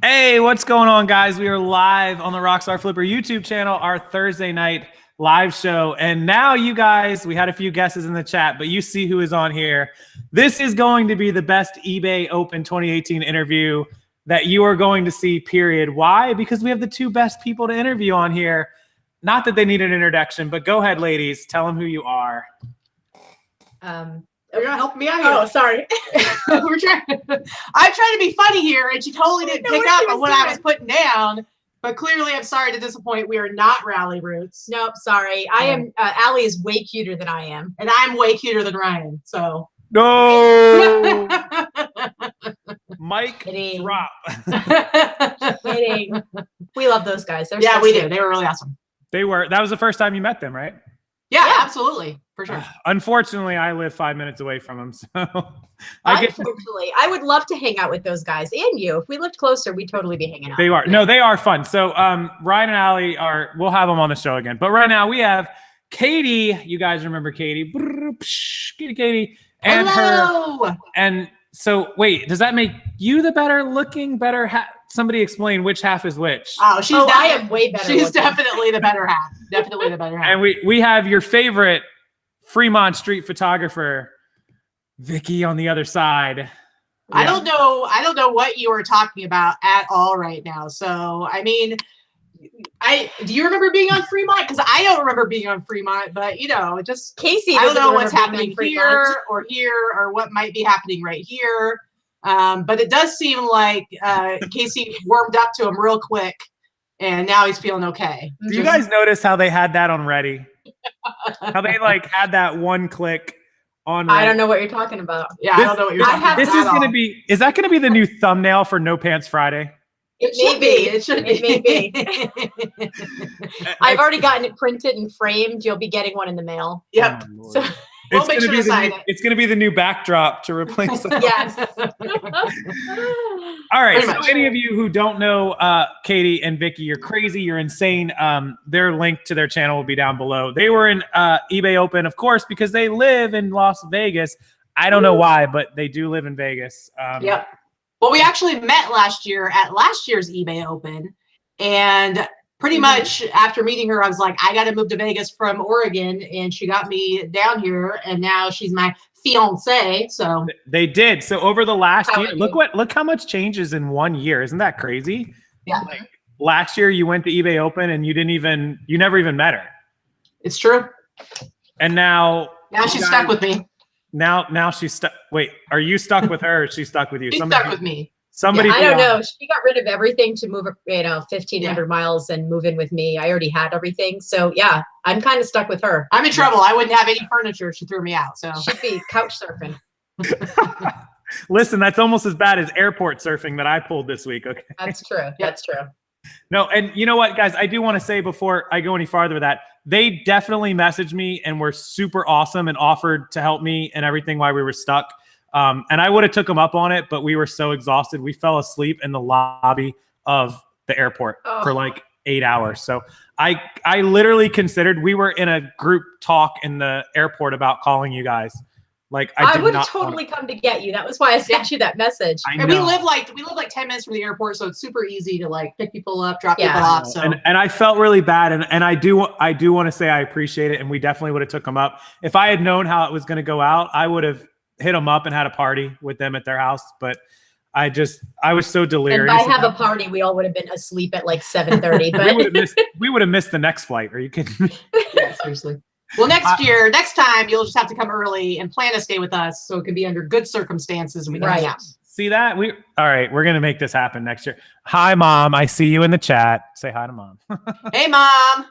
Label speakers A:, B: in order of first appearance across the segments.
A: Hey, what's going on, guys? We are live on the Rockstarflipper YouTube channel, our Thursday night live show. And now, you guys, we had a few guesses in the chat, but you see who is on here. This is going to be the best eBay Open 2018 interview that you are going to see, period. Why? Because we have the two best people to interview on here. Not that they need an introduction, but go ahead, ladies. Tell them who you are.
B: You're gonna help me out here.
C: Oh, sorry.
B: I'm trying to be funny here, and she totally didn't pick up on what I was putting down. But clearly, I'm sorry to disappoint. We are not Rally Roots.
C: Nope, sorry. I am. Allie is way cuter than I am,
B: and I'm way cuter than Ryan. So
A: no, Mike,
C: Kidding.
A: drop.
C: Kidding. We love those guys. They're
B: yeah,
C: so
B: we
C: sweet.
B: do. They were really awesome.
A: They were. That was the first time you met them, right?
B: Yeah, absolutely, for sure.
A: Unfortunately, I live 5 minutes away from them, so
C: Unfortunately, I would love to hang out with those guys and you. If we lived closer, we'd totally be hanging out.
A: They are. No, they are fun. So Ryan and Allie are. We'll have them on the show again. But right now we have Katie. You guys remember Katie? Katie, and
B: hello.
A: Her. And so, wait, does that make you the better looking, better? Somebody explain which half is which.
B: Oh,
C: I am way better.
B: She's definitely the better half. Definitely the better half.
A: And we have your favorite Fremont street photographer, Vicky, on the other side. Yeah.
B: I don't know what you are talking about at all right now. So, I mean, do you remember being on Fremont? Because I don't remember being on Fremont, but just
C: Casey.
B: I don't know what's happening here or what might be happening right here. But it does seem like Casey warmed up to him real quick, and now he's feeling okay.
A: Do you guys notice how they had that on Ready? How they had that one click on Ready?
C: I don't know what you're talking about.
B: Yeah, I don't know what you're talking about.
A: This is going to be. Is that going to be the new thumbnail for No Pants Friday?
C: It may be.
B: It should be.
C: It may be. I've already gotten it printed and framed. You'll be getting one in the mail.
B: Yep.
C: So
B: We'll make sure to sign it.
A: It's going to be the new backdrop to replace it.
C: Yes.
A: All right. So any of you who don't know Katie and Vicky, you're crazy. You're insane. Their link to their channel will be down below. They were in eBay Open, of course, because they live in Las Vegas. I don't know why, but they do live in Vegas.
B: Yep. Well, we actually met last year at last year's eBay Open, and pretty much after meeting her, I was like, I got to move to Vegas from Oregon, and she got me down here, and now she's my fiance. So
A: they did. So over the last year, look how much changes in 1 year. Isn't that crazy?
B: Yeah.
A: Last year you went to eBay Open and you never even met her.
B: It's true.
A: And now
B: she's stuck with me.
A: Now she's stuck. Wait, are you stuck with her or is she stuck with you?
B: She's stuck with me.
A: Somebody.
C: I don't know. She got rid of everything to move, 1,500 miles and move in with me. I already had everything. So yeah, I'm kind of stuck with her.
B: I'm in trouble. I wouldn't have any furniture. She threw me out. So
C: she'd be couch surfing.
A: Listen, that's almost as bad as airport surfing that I pulled this week. Okay.
C: That's true. That's true.
A: No, and you know what, guys? I do want to say before I go any farther with that, they definitely messaged me and were super awesome and offered to help me and everything while we were stuck. And I would have took them up on it, but we were so exhausted. We fell asleep in the lobby of the airport for like 8 hours. So I literally considered, we were in a group talk in the airport about calling you guys. Like I
C: would totally come to get you. That was why I sent you that message.
B: And we live like 10 minutes from the airport, so it's super easy to pick people up, drop people off. So
A: and I felt really bad, and I do want to say I appreciate it, and we definitely would have took them up. If I had known how it was going to go out, I would have hit them up and had a party with them at their house. But I was so delirious.
C: And by have a party, we all would have been asleep at like 7:30. But
A: we would have missed the next flight. Are you kidding me?
B: Yeah, seriously. Well, next time, you'll just have to come early and plan to stay with us, so it can be under good circumstances and we can hang out.
A: See that? All right, we're gonna make this happen next year. Hi, Mom. I see you in the chat. Say hi to Mom.
B: Hey, Mom.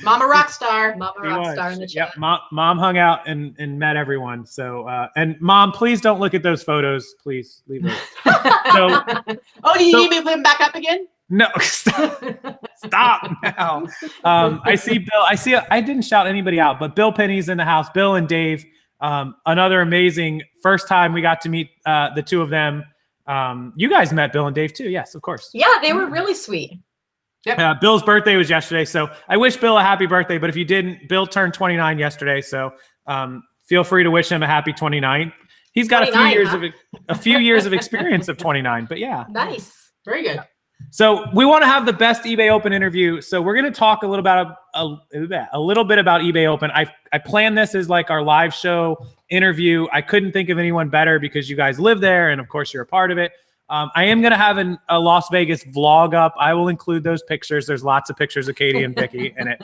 B: Mama Rockstar.
C: Mama Rockstar in the chat.
A: Yep, Mom hung out and met everyone. So, and Mom, please don't look at those photos. Please leave those.
B: Do you need me to put them back up again?
A: No, stop now. I see Bill. I didn't shout anybody out, but Bill Penny's in the house. Bill and Dave. Another amazing first time we got to meet the two of them. You guys met Bill and Dave too. Yes, of course.
C: Yeah, they were really sweet.
B: Yep.
A: Bill's birthday was yesterday, so I wish Bill a happy birthday. But if you didn't, Bill turned 29 yesterday, so feel free to wish him a happy 29th. He's got a few years of experience of 29, but yeah.
C: Nice.
B: Very good.
A: So we want to have the best eBay Open interview. So we're going to talk a little about a little bit about eBay Open. I planned this as like our live show interview. I couldn't think of anyone better because you guys live there, and of course you're a part of it. I am going to have a Las Vegas vlog up. I will include those pictures. There's lots of pictures of Katie and Vicky in it.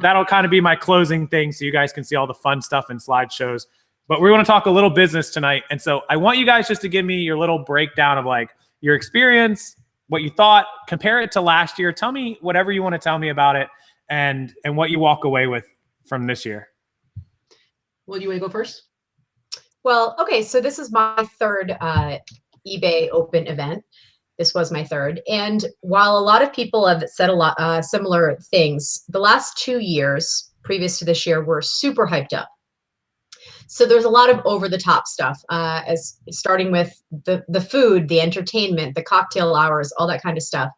A: That'll kind of be my closing thing, so you guys can see all the fun stuff and slideshows. But we want to talk a little business tonight, and so I want you guys just to give me your little breakdown of like your experience, what you thought, compare it to last year. Tell me whatever you want to tell me about it, and what you walk away with from this year.
B: Well, you want to go first?
C: Well, okay, so this is my third eBay Open event. This was my third. And while a lot of people have said a lot similar things, the last 2 years previous to this year were super hyped up. So there's a lot of over-the-top stuff, as starting with the food, the entertainment, the cocktail hours, all that kind of stuff.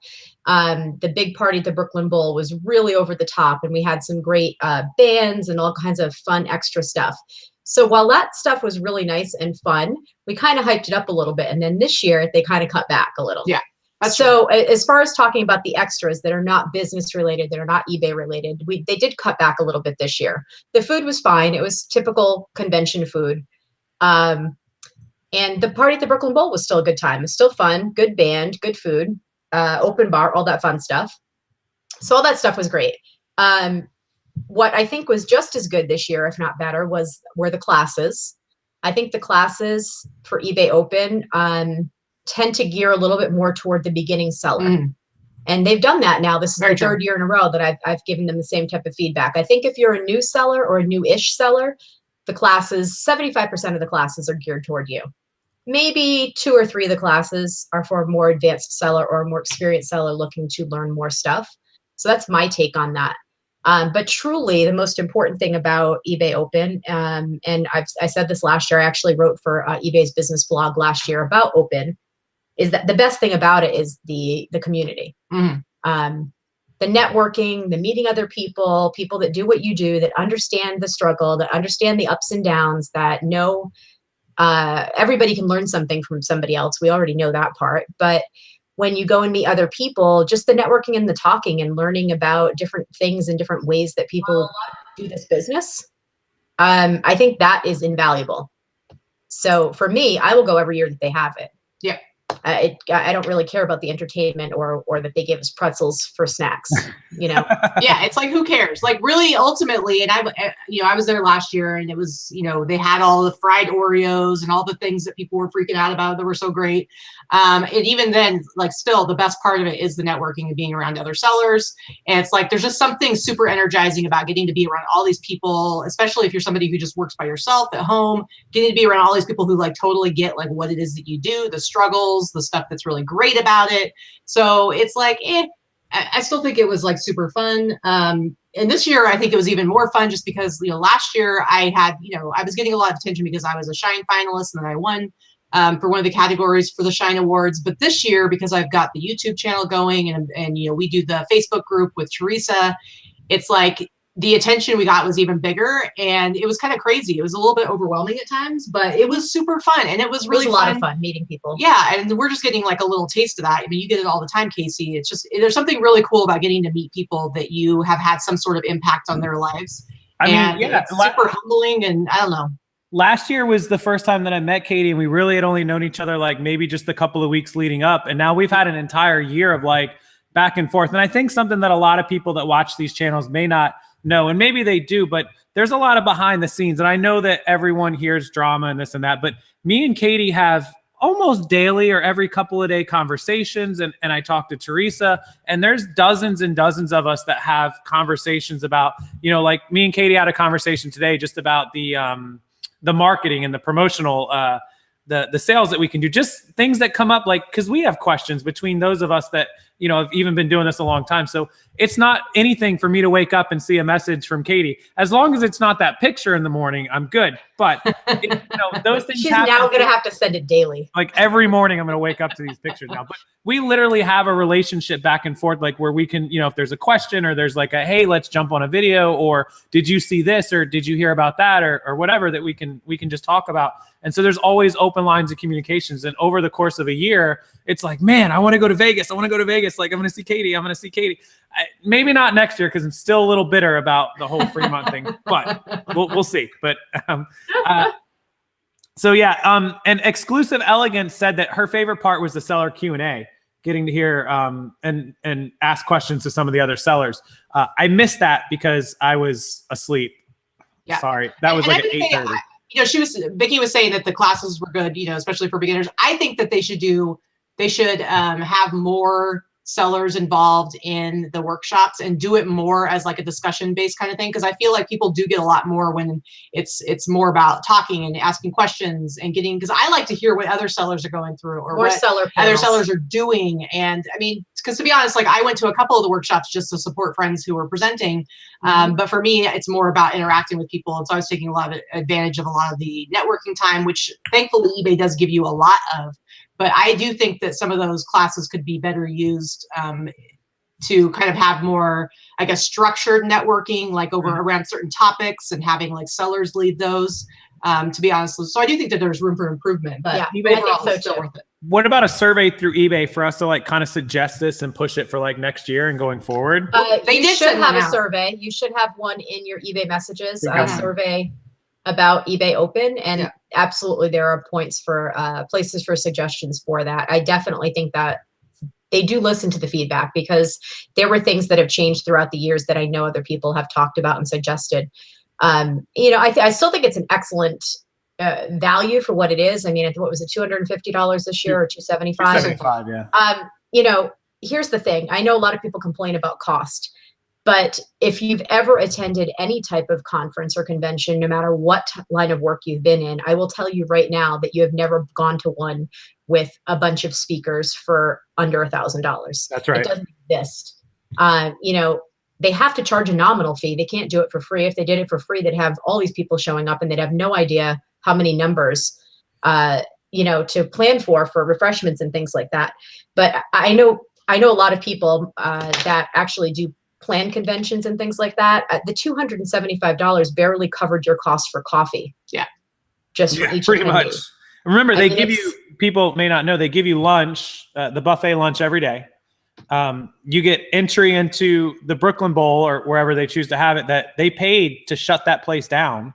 C: The big party at the Brooklyn Bowl was really over the top, and we had some great bands and all kinds of fun extra stuff. So while that stuff was really nice and fun, we kind of hyped it up a little bit. And then this year, they kind of cut back a little.
B: Yeah.
C: So as far as talking about the extras that are not business related, that are not eBay related, they did cut back a little bit this year. The food was fine. It was typical convention food. And the party at the Brooklyn Bowl was still a good time. It's still fun, good band, good food, open bar, all that fun stuff. So all that stuff was great. What I think was just as good this year, if not better, were the classes. I think the classes for eBay Open tend to gear a little bit more toward the beginning seller. And they've done that now. This is the third year in a row that I've given them the same type of feedback. I think if you're a new seller or a new-ish seller, the classes, 75% of the classes are geared toward you. Maybe 2 or 3 of the classes are for a more advanced seller or a more experienced seller looking to learn more stuff. So that's my take on that. But truly, the most important thing about eBay Open, and I said this last year, I actually wrote for eBay's business blog last year about Open, is that the best thing about it is the community. The networking, the meeting other people, people that do what you do, that understand the struggle, that understand the ups and downs, that know everybody can learn something from somebody else. We already know that part. But when you go and meet other people, just the networking and the talking and learning about different things and different ways that people do this business, I think that is invaluable. So for me, I will go every year that they have it.
B: Yeah.
C: I don't really care about the entertainment or that they give us pretzels for snacks, you know?
B: Yeah, it's like, who cares? Like, really, ultimately, and I was there last year, and it was, they had all the fried Oreos and all the things that people were freaking out about that were so great. And even then, like, still, the best part of it is the networking and being around other sellers. And it's like, there's just something super energizing about getting to be around all these people, especially if you're somebody who just works by yourself at home, getting to be around all these people who like totally get like what it is that you do, the struggles, the stuff that's really great about it. So it's like, I still think it was like super fun. And this year, I think it was even more fun just because, last year I had, I was getting a lot of attention because I was a Shine finalist and then I won for one of the categories for the Shine Awards. But this year, because I've got the YouTube channel going and we do the Facebook group with Teresa, it's like the attention we got was even bigger, and it was kind of crazy. It was a little bit overwhelming at times, but it was super fun, and it was really
C: a lot of fun meeting people.
B: Yeah, and we're just getting like a little taste of that. I mean, you get it all the time, Casey. It's just, there's something really cool about getting to meet people that you have had some sort of impact on their lives. I mean, yeah, it's super humbling, and I don't know.
A: Last year was the first time that I met Katie, and we really had only known each other like maybe just a couple of weeks leading up, and now we've had an entire year of like back and forth. And I think something that a lot of people that watch these channels may not know, and maybe they do, but there's a lot of behind the scenes. And I know that everyone hears drama and this and that, but me and Katie have almost daily or every couple of day conversations. And I talk to Teresa, and there's dozens and dozens of us that have conversations about, like me and Katie had a conversation today just about the marketing and the promotional, the sales that we can do, just things that come up, like, because we have questions between those of us that I've even been doing this a long time. So it's not anything for me to wake up and see a message from Katie. As long as it's not that picture in the morning, I'm good. But those things
C: She's
A: happen.
C: now going to have to send it daily.
A: Like every morning I'm going to wake up to these pictures now. But we literally have a relationship back and forth, like where we can, if there's a question or there's like a, hey, let's jump on a video, or did you see this, or did you hear about that, or whatever, that we can just talk about. And so there's always open lines of communications. And over the course of a year, it's like, man, I want to go to Vegas. Like, I'm going to see Katie. Maybe not next year, because I'm still a little bitter about the whole Fremont thing, but we'll see. But so yeah, and Exclusive Elegance said that her favorite part was the seller Q&A, getting to hear and ask questions to some of the other sellers. I missed that because I was asleep. Yeah. Sorry, that was like at 8:30.
B: Vicky was saying that the classes were good, especially for beginners. I think that they should have more sellers involved in the workshops and do it more as like a discussion based kind of thing. Cause I feel like people do get a lot more when it's more about talking and asking questions and cause I like to hear what other sellers are going through or what other sellers are doing. And I mean, cause to be honest, like I went to a couple of the workshops just to support friends who were presenting. But for me, it's more about interacting with people. And so I was taking a lot of advantage of a lot of the networking time, which thankfully eBay does give you a lot of. But I do think that some of those classes could be better used to kind of have more, I guess, structured networking, like around certain topics, and having like sellers lead those. To be honest, so I do think that there's room for improvement. But
C: yeah, I think so too.
B: Worth it.
A: What about a survey through eBay for us to like kind of suggest this and push it for like next year and going forward?
C: They should have a survey. You should have one in your eBay messages. A survey about eBay Open, and absolutely there are points for places for suggestions for that. I definitely think that they do listen to the feedback, because there were things that have changed throughout the years that I know other people have talked about and suggested. I still think it's an excellent value for what it is. I mean, what was it, $250 this year or $275?
A: $275, yeah.
C: Here's the thing. I know a lot of people complain about cost. But if you've ever attended any type of conference or convention, no matter what line of work you've been in, I will tell you right now that you have never gone to one with a bunch of speakers for under $1,000.
A: That's right.
C: It doesn't exist. They have to charge a nominal fee. They can't do it for free. If they did it for free, they'd have all these people showing up, and they'd have no idea how many numbers, to plan for refreshments and things like that. But I know a lot of people that actually do plan conventions and things like that. The $275 barely covered your cost for coffee.
B: Yeah.
C: Just for each
A: pretty much. Remember, they give you, people may not know, they give you lunch, the buffet lunch every day. You get entry into the Brooklyn Bowl or wherever they choose to have it, that they paid to shut that place down,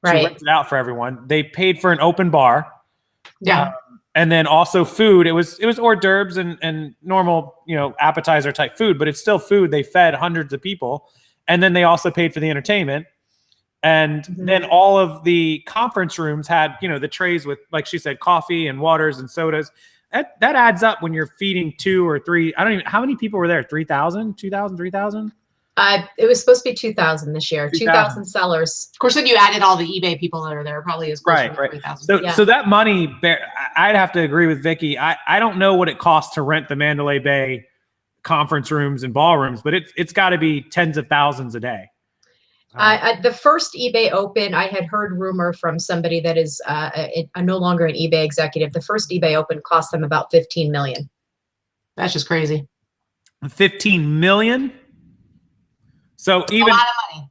A: to rent it out for everyone. They paid for an open bar.
B: Yeah.
A: And then also food. It was hors d'oeuvres and normal, appetizer type food, but it's still food. They fed hundreds of people. And then they also paid for the entertainment. And then all of the conference rooms had, the trays with, like she said, coffee and waters and sodas. That adds up when you're feeding 2 or 3. I don't even, how many people were there? 3,000, 2,000, 3,000?
C: It was supposed to be 2,000 this year. 2,000 sellers.
B: Of course, then you added all the eBay people that are there, probably is closer to 3,000.
A: So that money, I'd have to agree with Vicky. I don't know what it costs to rent the Mandalay Bay conference rooms and ballrooms, but it's got to be tens of thousands a day.
C: The first eBay Open, I had heard rumor from somebody that is no longer an eBay executive. The first eBay Open cost them about $15 million.
B: That's just crazy.
A: 15 million? So even
B: a lot of money.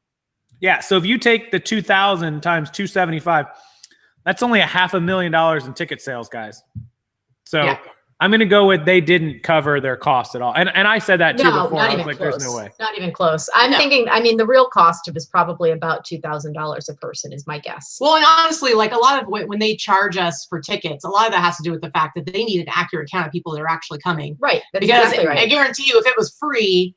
A: Yeah. So if you take the 2,000 times 275, that's only $500,000 in ticket sales, guys. So I'm going to go with they didn't cover their cost at all. And I said that too before. I was like,
C: close.
A: there's no way.
C: Not even close. I'm thinking, the real cost was probably about $2,000 a person is my guess.
B: Well, and honestly, like a lot of when they charge us for tickets, a lot of that has to do with the fact that they need an accurate count of people that are actually coming.
C: Right. That's
B: because
C: exactly right.
B: I guarantee you, if it was free,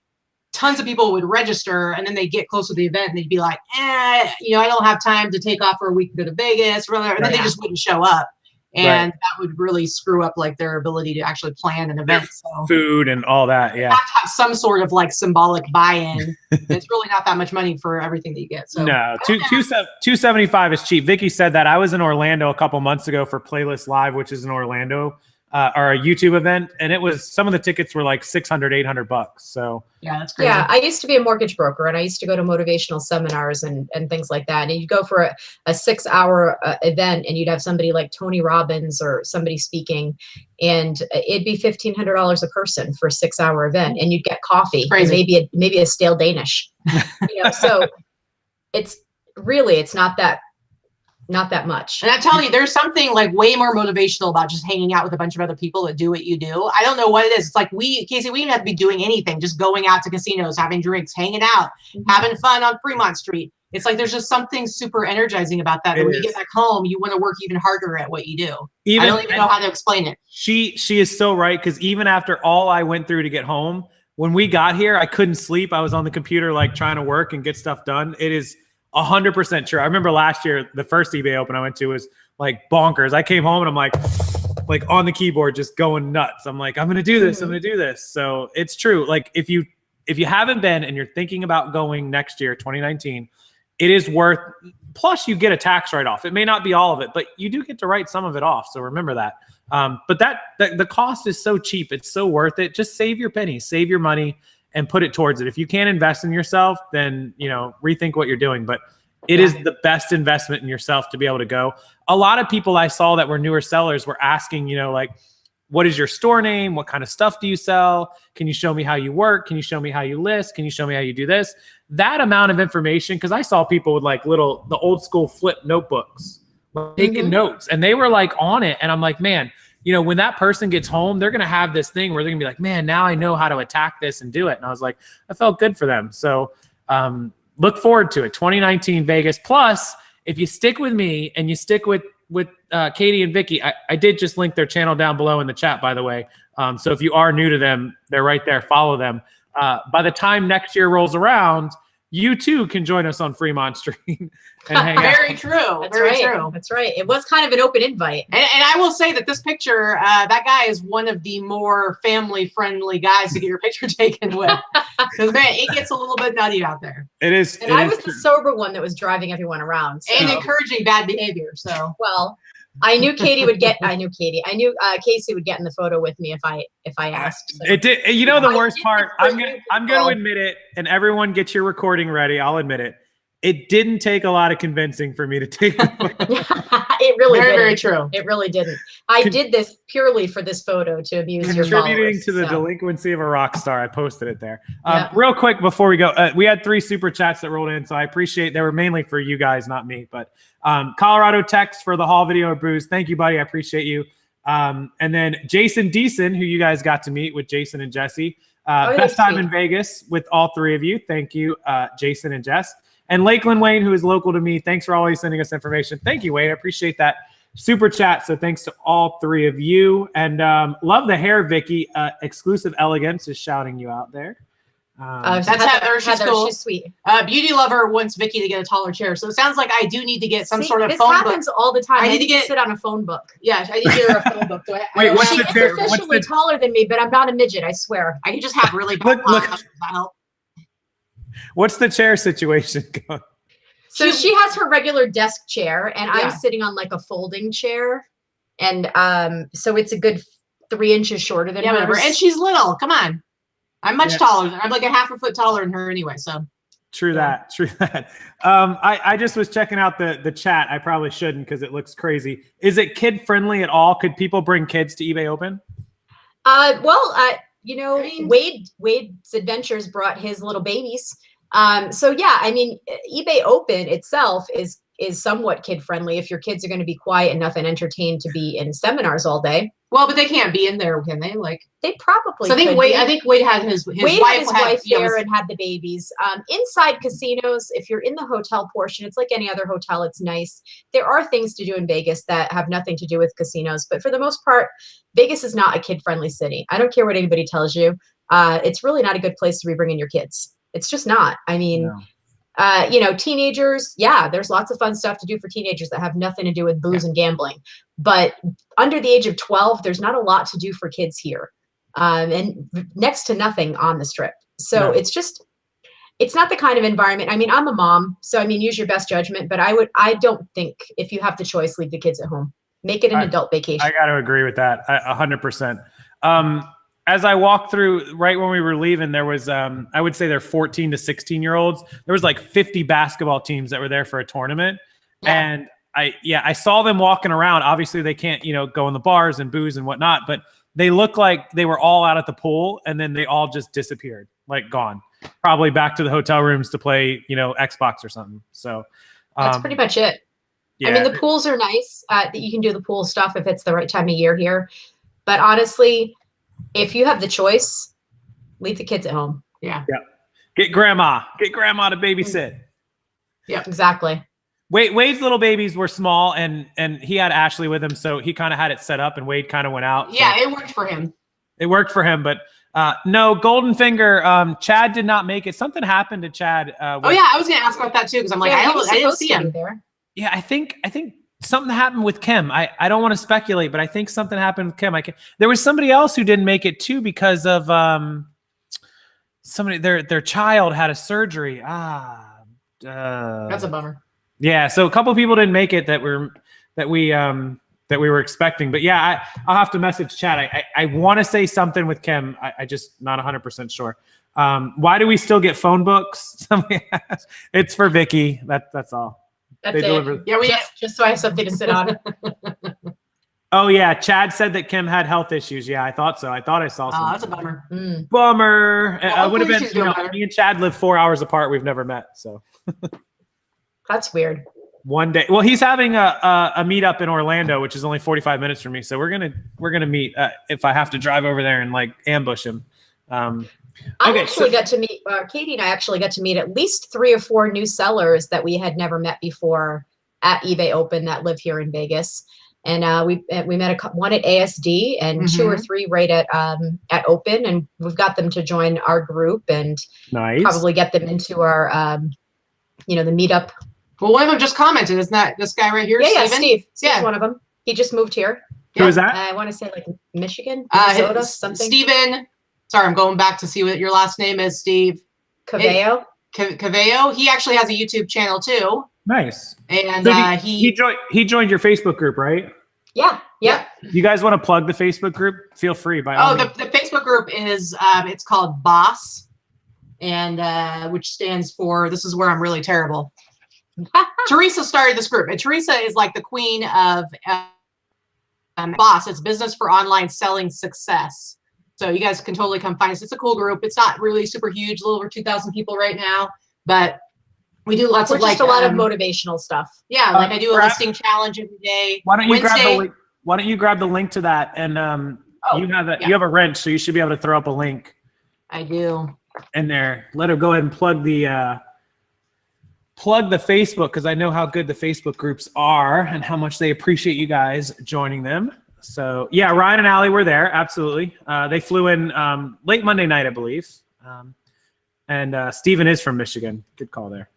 B: tons of people would register, and then they get close to the event and they'd be like, I don't have time to take off for a week to go to Vegas, or whatever. And then they just wouldn't show up. And that would really screw up like their ability to actually plan an event. So
A: food and all that. Yeah.
B: You have to have some sort of like symbolic buy-in. It's really not that much money for everything that you get. So
A: no, 275 is cheap. Vicky said that. I was in Orlando a couple months ago for Playlist Live, which is an Orlando or a YouTube event, and it was, some of the tickets were like $600-800. So
B: yeah, that's crazy.
C: Yeah, I used to be a mortgage broker, and I used to go to motivational seminars and things like that. And you'd go for a 6-hour event, and you'd have somebody like Tony Robbins or somebody speaking, and it'd be $1,500 a person for a 6-hour event, and you'd get coffee and maybe a stale Danish. So it's not that much.
B: And I'm telling you, there's something like way more motivational about just hanging out with a bunch of other people that do what you do. I don't know what it is. It's like Casey, we didn't have to be doing anything, just going out to casinos, having drinks, hanging out, having fun on Fremont Street. It's like there's just something super energizing about that. And when you get back home, you want to work even harder at what you do. I don't even know how to explain it.
A: She is so right, because even after all I went through to get home, when we got here, I couldn't sleep. I was on the computer like trying to work and get stuff done. It is 100% true. I remember last year, the first eBay Open I went to was like bonkers. I came home and I'm like on the keyboard, just going nuts. I'm like, I'm going to do this. I'm going to do this. So it's true. Like if you haven't been and you're thinking about going next year, 2019, it is worth, plus you get a tax write-off. It may not be all of it, but you do get to write some of it off. So remember that. But the cost is so cheap. It's so worth it. Just save your pennies, save your money, and put it towards it. If you can't invest in yourself, then, rethink what you're doing. But it is the best investment in yourself to be able to go. A lot of people I saw that were newer sellers were asking, like, what is your store name? What kind of stuff do you sell? Can you show me how you work? Can you show me how you list? Can you show me how you do this? That amount of information, because I saw people with like the old school flip notebooks, taking notes, and they were like on it. And I'm like, man, when that person gets home, they're going to have this thing where they're gonna be like, man, now I know how to attack this and do it. And I was like, I felt good for them. So look forward to it. 2019 Vegas. Plus, if you stick with me and you stick with Katie and Vicky, I did just link their channel down below in the chat, by the way. So if you are new to them, they're right there. Follow them. By the time next year rolls around, you too can join us on Fremont Street and hang out.
B: Very true. Very true.
C: That's right. It was kind of an open invite.
B: And I will say that this picture, that guy is one of the more family-friendly guys to get your picture taken with. Because, man, it gets a little bit nutty out there.
A: It is.
C: And I was the sober one that was driving everyone around. So.
B: And encouraging bad behavior. So,
C: well, I knew Casey would get in the photo with me if I asked. So.
A: It did. The worst part, I'm going to admit it, and everyone get your recording ready. I'll admit it. It didn't take a lot of convincing for me to take the photo.
C: It really didn't.
B: Very true.
C: It really didn't. I did this purely for this photo to amuse your followers.
A: Contributing to the delinquency of a rock star. I posted it there. Real quick before we go, we had 3 super chats that rolled in, so I appreciate. They were mainly for you guys, not me. But Colorado Tex for the haul video of booze. Thank you, buddy. I appreciate you. And then Jason Deason, who you guys got to meet with Jason and Jesse. Best time in Vegas with all 3 of you. Thank you, Jason and Jess. And Lakeland Wayne, who is local to me. Thanks for always sending us information. Thank you, Wayne. I appreciate that super chat. So thanks to all 3 of you. And love the hair, Vicky. Exclusive Elegance is shouting you out there.
B: That's Heather. She's cool.
C: She's sweet.
B: Beauty Lover wants Vicky to get a taller chair. So it sounds like I do need to get some sort of phone book.
C: This happens all the time.
B: I need to
C: sit on a phone book.
B: Yeah, I need to get her a phone book.
A: Wait, what's the chair?
C: She's officially taller than me, but I'm not a midget, I swear.
B: I can just have really bad help.
A: What's the chair situation going?
C: So she has her regular desk chair, and I'm sitting on like a folding chair. And so it's a good 3 inches shorter than hers.
B: And she's little. Come on. I'm much taller. I'm like a half a foot taller than her anyway. So
A: true that. I just was checking out the chat. I probably shouldn't because it looks crazy. Is it kid friendly at all? Could people bring kids to eBay Open? Wade's Adventures brought his little babies. So yeah, I mean, eBay Open itself is somewhat kid friendly if your kids are going to be quiet enough and entertained to be in seminars all day.
B: Well, but they can't be in there, can they? Like
C: they probably.
B: So I think Wade had his wife
C: there and had the babies. Inside casinos, if you're in the hotel portion, it's like any other hotel. It's nice. There are things to do in Vegas that have nothing to do with casinos, but for the most part, Vegas is not a kid-friendly city. I don't care what anybody tells you. It's really not a good place to be bringing your kids. It's just not. I mean. No. Teenagers, there's lots of fun stuff to do for teenagers that have nothing to do with booze and gambling. But under the age of 12, there's not a lot to do for kids here. And next to nothing on the strip. So it's not the kind of environment. I mean, I'm a mom, so I mean, use your best judgment, but I don't think if you have the choice, leave the kids at home. Make it an adult vacation.
A: I got to agree with that. 100%. As I walked through, right when we were leaving, there was, I would say they're 14 to 16-year-olds. There was like 50 basketball teams that were there for a tournament.
B: Yeah.
A: And I saw them walking around. Obviously they can't, go in the bars and booze and whatnot, but they looked like they were all out at the pool and then they all just disappeared, like gone, probably back to the hotel rooms to play, Xbox or something. So
C: that's pretty much it.
A: Yeah.
C: I mean, the pools are nice that you can do the pool stuff if it's the right time of year here. But honestly, if you have the choice, leave the kids at home.
B: Yeah.
A: Get grandma to babysit.
C: Yeah, exactly.
A: Wade's little babies were small and he had Ashley with him. So he kind of had it set up and Wade kind of went out.
B: Yeah,
A: so
B: it worked for him.
A: It worked for him, but no, Golden Finger, Chad did not make it. Something happened to Chad.
B: I was going to ask about that too. Cause I'm like, I didn't see him
C: there.
A: Yeah. I think something happened with Kim. I don't want to speculate, but I think something happened with Kim. There was somebody else who didn't make it too because of somebody their child had a surgery.
B: That's a bummer.
A: Yeah, so a couple of people didn't make it that we were expecting, but yeah, I'll have to message Chad. I want to say something with Kim. I just not 100% sure. Why do we still get phone books? It's for Vicky. That's all.
C: That's it.
B: Yeah,
C: just so I have something to sit on.
A: Oh yeah, Chad said that Kim had health issues. Yeah, I thought so. I thought I saw something.
B: Oh, that's a bummer.
A: Bummer.
B: Well,
A: I would have been.
B: she's doing better.
A: Me and Chad live 4 hours apart. We've never met, so.
C: That's weird.
A: One day, well, he's having a meetup in Orlando, which is only 45 minutes from me. So we're gonna meet if I have to drive over there and like ambush him.
C: Got to meet Katie and I actually got to meet at least 3 or 4 new sellers that we had never met before at eBay Open that live here in Vegas. And we met one at ASD and 2 or 3 right at Open, and we've got them to join our group and probably get them into our the meetup.
B: Well, one of them just commented. Isn't that this guy right here?
C: Yeah,
B: Steve.
C: Steve's one of them. He just moved here.
A: Who is that?
C: I want to say like Michigan, Minnesota, something.
B: Steven. Sorry, I'm going back to see what your last name is, Steve.
C: Cavello.
B: Cavello. He actually has a YouTube channel too.
A: Nice.
B: And
A: so he joined your Facebook group, right?
C: Yeah.
A: You guys want to plug the Facebook group? Feel free. The
B: Facebook group is it's called Boss, and which stands for, this is where I'm really terrible. Teresa started this group, and Teresa is like the queen of Boss. It's Business for Online Selling Success. So you guys can totally come find us. It's a cool group. It's not really super huge, a little over 2,000 people right now, but we do lots of
C: just a lot of motivational stuff.
B: Yeah, like I do a listing challenge every day.
A: Why don't you grab the link to that? And you have a wrench, so you should be able to throw up a link.
B: I do.
A: In there. Let her go ahead and plug the Facebook, because I know how good the Facebook groups are and how much they appreciate you guys joining them. So yeah, Ryan and Allie were there. Absolutely. They flew in late Monday night, I believe. And Steven is from Michigan. Good call there.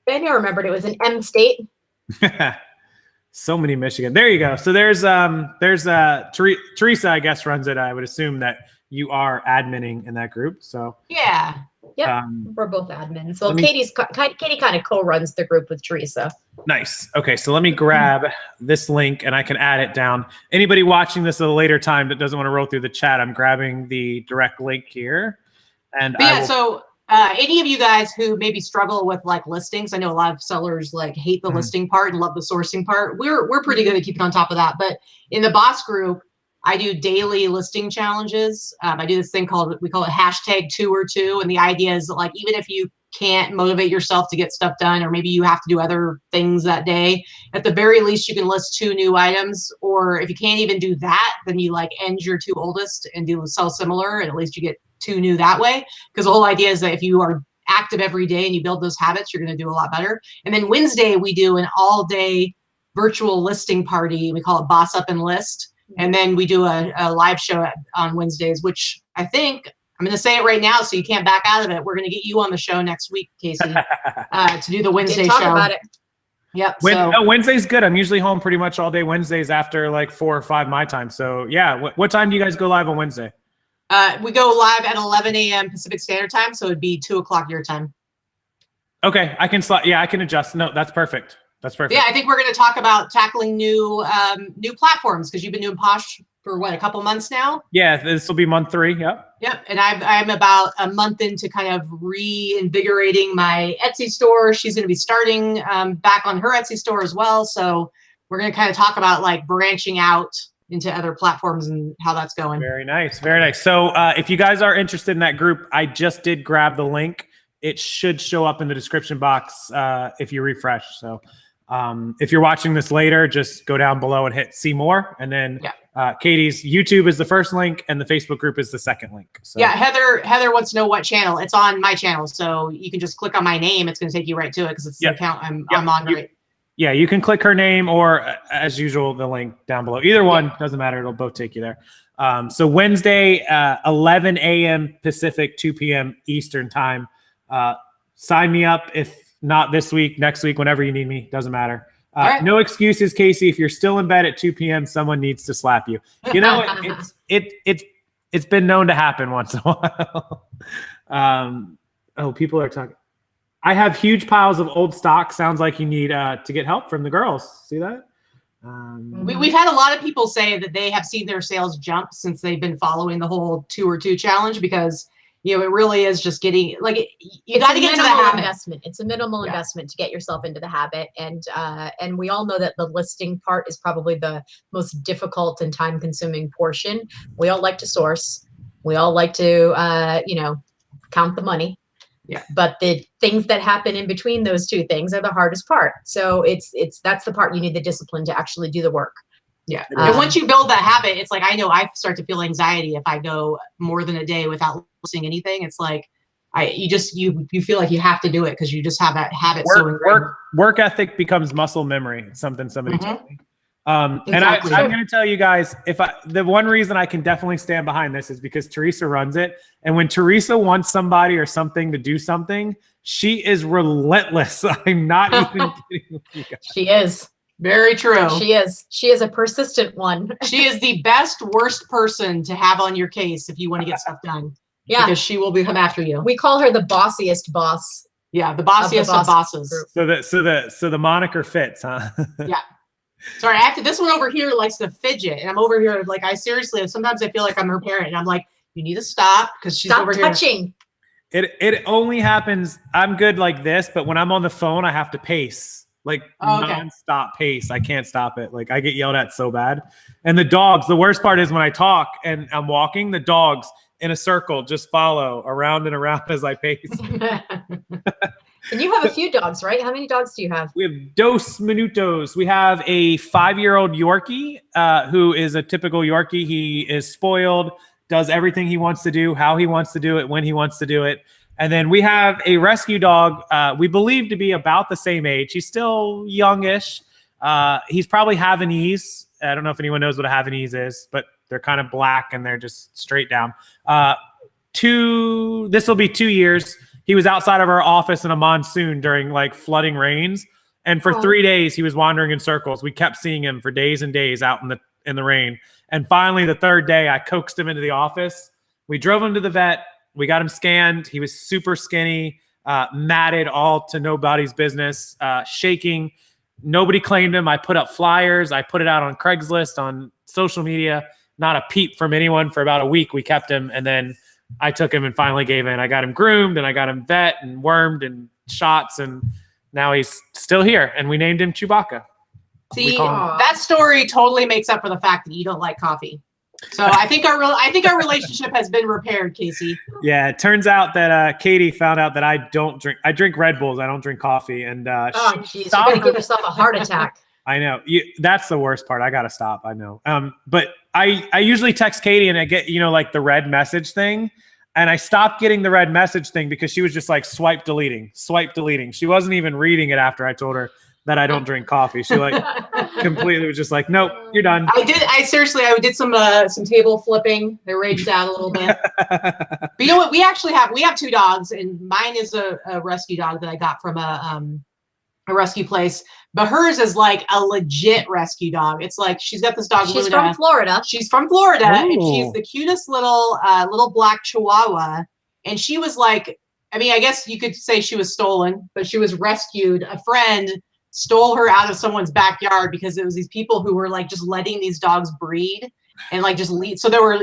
C: I remembered it was an M state.
A: So many Michigan. There you go. So there's Teresa, I guess, runs it. I would assume that you are adminning in that group. So
B: yeah.
C: Yep, we're both admins. Well, Katie kind of co-runs the group with Teresa.
A: Nice. Okay, so let me grab this link and I can add it down. Anybody watching this at a later time that doesn't want to roll through the chat, I'm grabbing the direct link here. And
B: so any of you guys who maybe struggle with like listings, I know a lot of sellers like hate the listing part and love the sourcing part. We're pretty good at keeping on top of that. But in the Boss group, I do daily listing challenges. I do this thing we call it #2 or 2. And the idea is that like, even if you can't motivate yourself to get stuff done, or maybe you have to do other things that day, at the very least you can list 2 new items. Or if you can't even do that, then you like end your 2 oldest and do sell similar, and at least you get 2 new that way. Because the whole idea is that if you are active every day and you build those habits, you're going to do a lot better. And then Wednesday we do an all-day virtual listing party. We call it Boss Up and List. And then we do a live show on Wednesdays, which I think, I'm going to say it right now so you can't back out of it. We're going to get you on the show next week, Casey, to do the Wednesday show.
C: Talk about it.
B: Yep.
A: Wednesday's good. I'm usually home pretty much all day Wednesdays after like 4 or 5 my time. So yeah, what time do you guys go live on Wednesday?
B: We go live at 11 a.m. Pacific Standard Time, so it'd be 2 o'clock your time.
A: Okay, I can slot. Yeah, I can adjust. No, that's perfect. That's perfect.
B: Yeah, I think we're going to talk about tackling new platforms, because you've been doing Posh for what, a couple months now?
A: Yeah, this will be month 3. Yep.
B: Yep, and I'm about a month into kind of reinvigorating my Etsy store. She's going to be starting back on her Etsy store as well. So we're going to kind of talk about like branching out into other platforms and how that's going.
A: Very nice. Very nice. So if you guys are interested in that group, I just did grab the link. It should show up in the description box if you refresh. So if you're watching this later, just go down below and hit see more. And then Katie's YouTube is the first link and the Facebook group is the second link. So.
B: Yeah, Heather wants to know what channel. It's on my channel. So you can just click on my name. It's going to take you right to it because it's the account I'm on right.
A: Yeah, you can click her name or, as usual, the link down below. Either one, doesn't matter. It'll both take you there. So Wednesday, 11 a.m. Pacific, 2 p.m. Eastern time. Sign me up if not this week, next week, whenever you need me. Doesn't matter. Right. No excuses, Casey. If you're still in bed at 2 p.m., someone needs to slap you. You know, it's been known to happen once in a while. People are talking. I have huge piles of old stock. Sounds like you need to get help from the girls. See that?
B: We've had a lot of people say that they have seen their sales jump since they've been following the whole 2 or 2 challenge, because you know, it really is just getting like you got to get into the habit.
C: Investment. It's a minimal investment to get yourself into the habit, and we all know that the listing part is probably the most difficult and time-consuming portion. We all like to source. We all like to count the money.
B: Yeah.
C: But the things that happen in between those two things are the hardest part. So that's the part you need the discipline to actually do the work.
B: Yeah. And once you build that habit, it's like, I know I start to feel anxiety if I go more than a day without listing anything. It's like you feel like you have to do it because you just have that habit.
A: Work ethic becomes muscle memory. It's something somebody told me.
B: Exactly.
A: And I'm going to tell you guys, the one reason I can definitely stand behind this is because Teresa runs it. And when Teresa wants somebody or something to do something, she is relentless. I'm not even kidding with you guys.
C: She is.
B: Very true.
C: She is. She is a persistent one.
B: She is the worst person to have on your case if you want to get stuff done.
C: Yeah.
B: Because she will come after you.
C: We call her the bossiest boss.
B: Yeah, the bossiest of bosses.
A: So the moniker fits, huh?
B: Yeah. Sorry, this one over here likes to fidget, and I'm over here like sometimes I feel like I'm her parent, and I'm like, you need to stop because she's over here.
C: Stop touching.
A: It only happens. I'm good like this, but when I'm on the phone, I have to pace, like nonstop pace. I can't stop it. Like I get yelled at so bad. And the dogs. The worst part is when I talk and I'm walking, the dogs in a circle just follow around and around as I pace.
C: And you have a few dogs, right? How many dogs do you have?
A: We have dos minutos. We have a 5-year-old Yorkie who is a typical Yorkie. He is spoiled, does everything he wants to do, how he wants to do it, when he wants to do it. And then we have a rescue dog we believe to be about the same age. He's still youngish. He's probably Havanese. I don't know if anyone knows what a Havanese is, but they're kind of black and they're just straight down. This will be 2 years. He was outside of our office in a monsoon during like flooding rains. And for 3 days, he was wandering in circles. We kept seeing him for days and days out in the rain. And finally, the 3rd day, I coaxed him into the office. We drove him to the vet. We got him scanned. He was super skinny, matted, all to nobody's business, shaking. Nobody claimed him. I put up flyers. I put it out on Craigslist, on social media. Not a peep from anyone for about a week. We kept him. And then I took him and finally gave in. I got him groomed and I got him vet and wormed and shots. And now he's still here. And we named him Chewbacca.
B: See, that story totally makes up for the fact that you don't like coffee. So I think our relationship has been repaired, Casey.
A: Yeah, it turns out that Katie found out that I drink Red Bulls. I don't drink coffee. And
C: jeez, you're gonna give yourself a heart attack.
A: I know. That's the worst part. I gotta stop. I know. But I usually text Katie and I get like the red message thing, and I stopped getting the red message thing because she was just like swipe deleting. She wasn't even reading it after I told her that I don't drink coffee. She like completely was just like, nope, you're done.
B: I did some table flipping. I raged out a little bit. But you know what? We have 2 dogs, and mine is a rescue dog that I got from a rescue place. But hers is like a legit rescue dog. It's like she's got this dog.
C: She's from Florida.
B: She's from Florida,
A: Ooh.
B: and she's the cutest little black Chihuahua. And she was like, I mean, I guess you could say she was stolen, but she was rescued. A friend stole her out of someone's backyard because it was these people who were like just letting these dogs breed and like just lead. So there were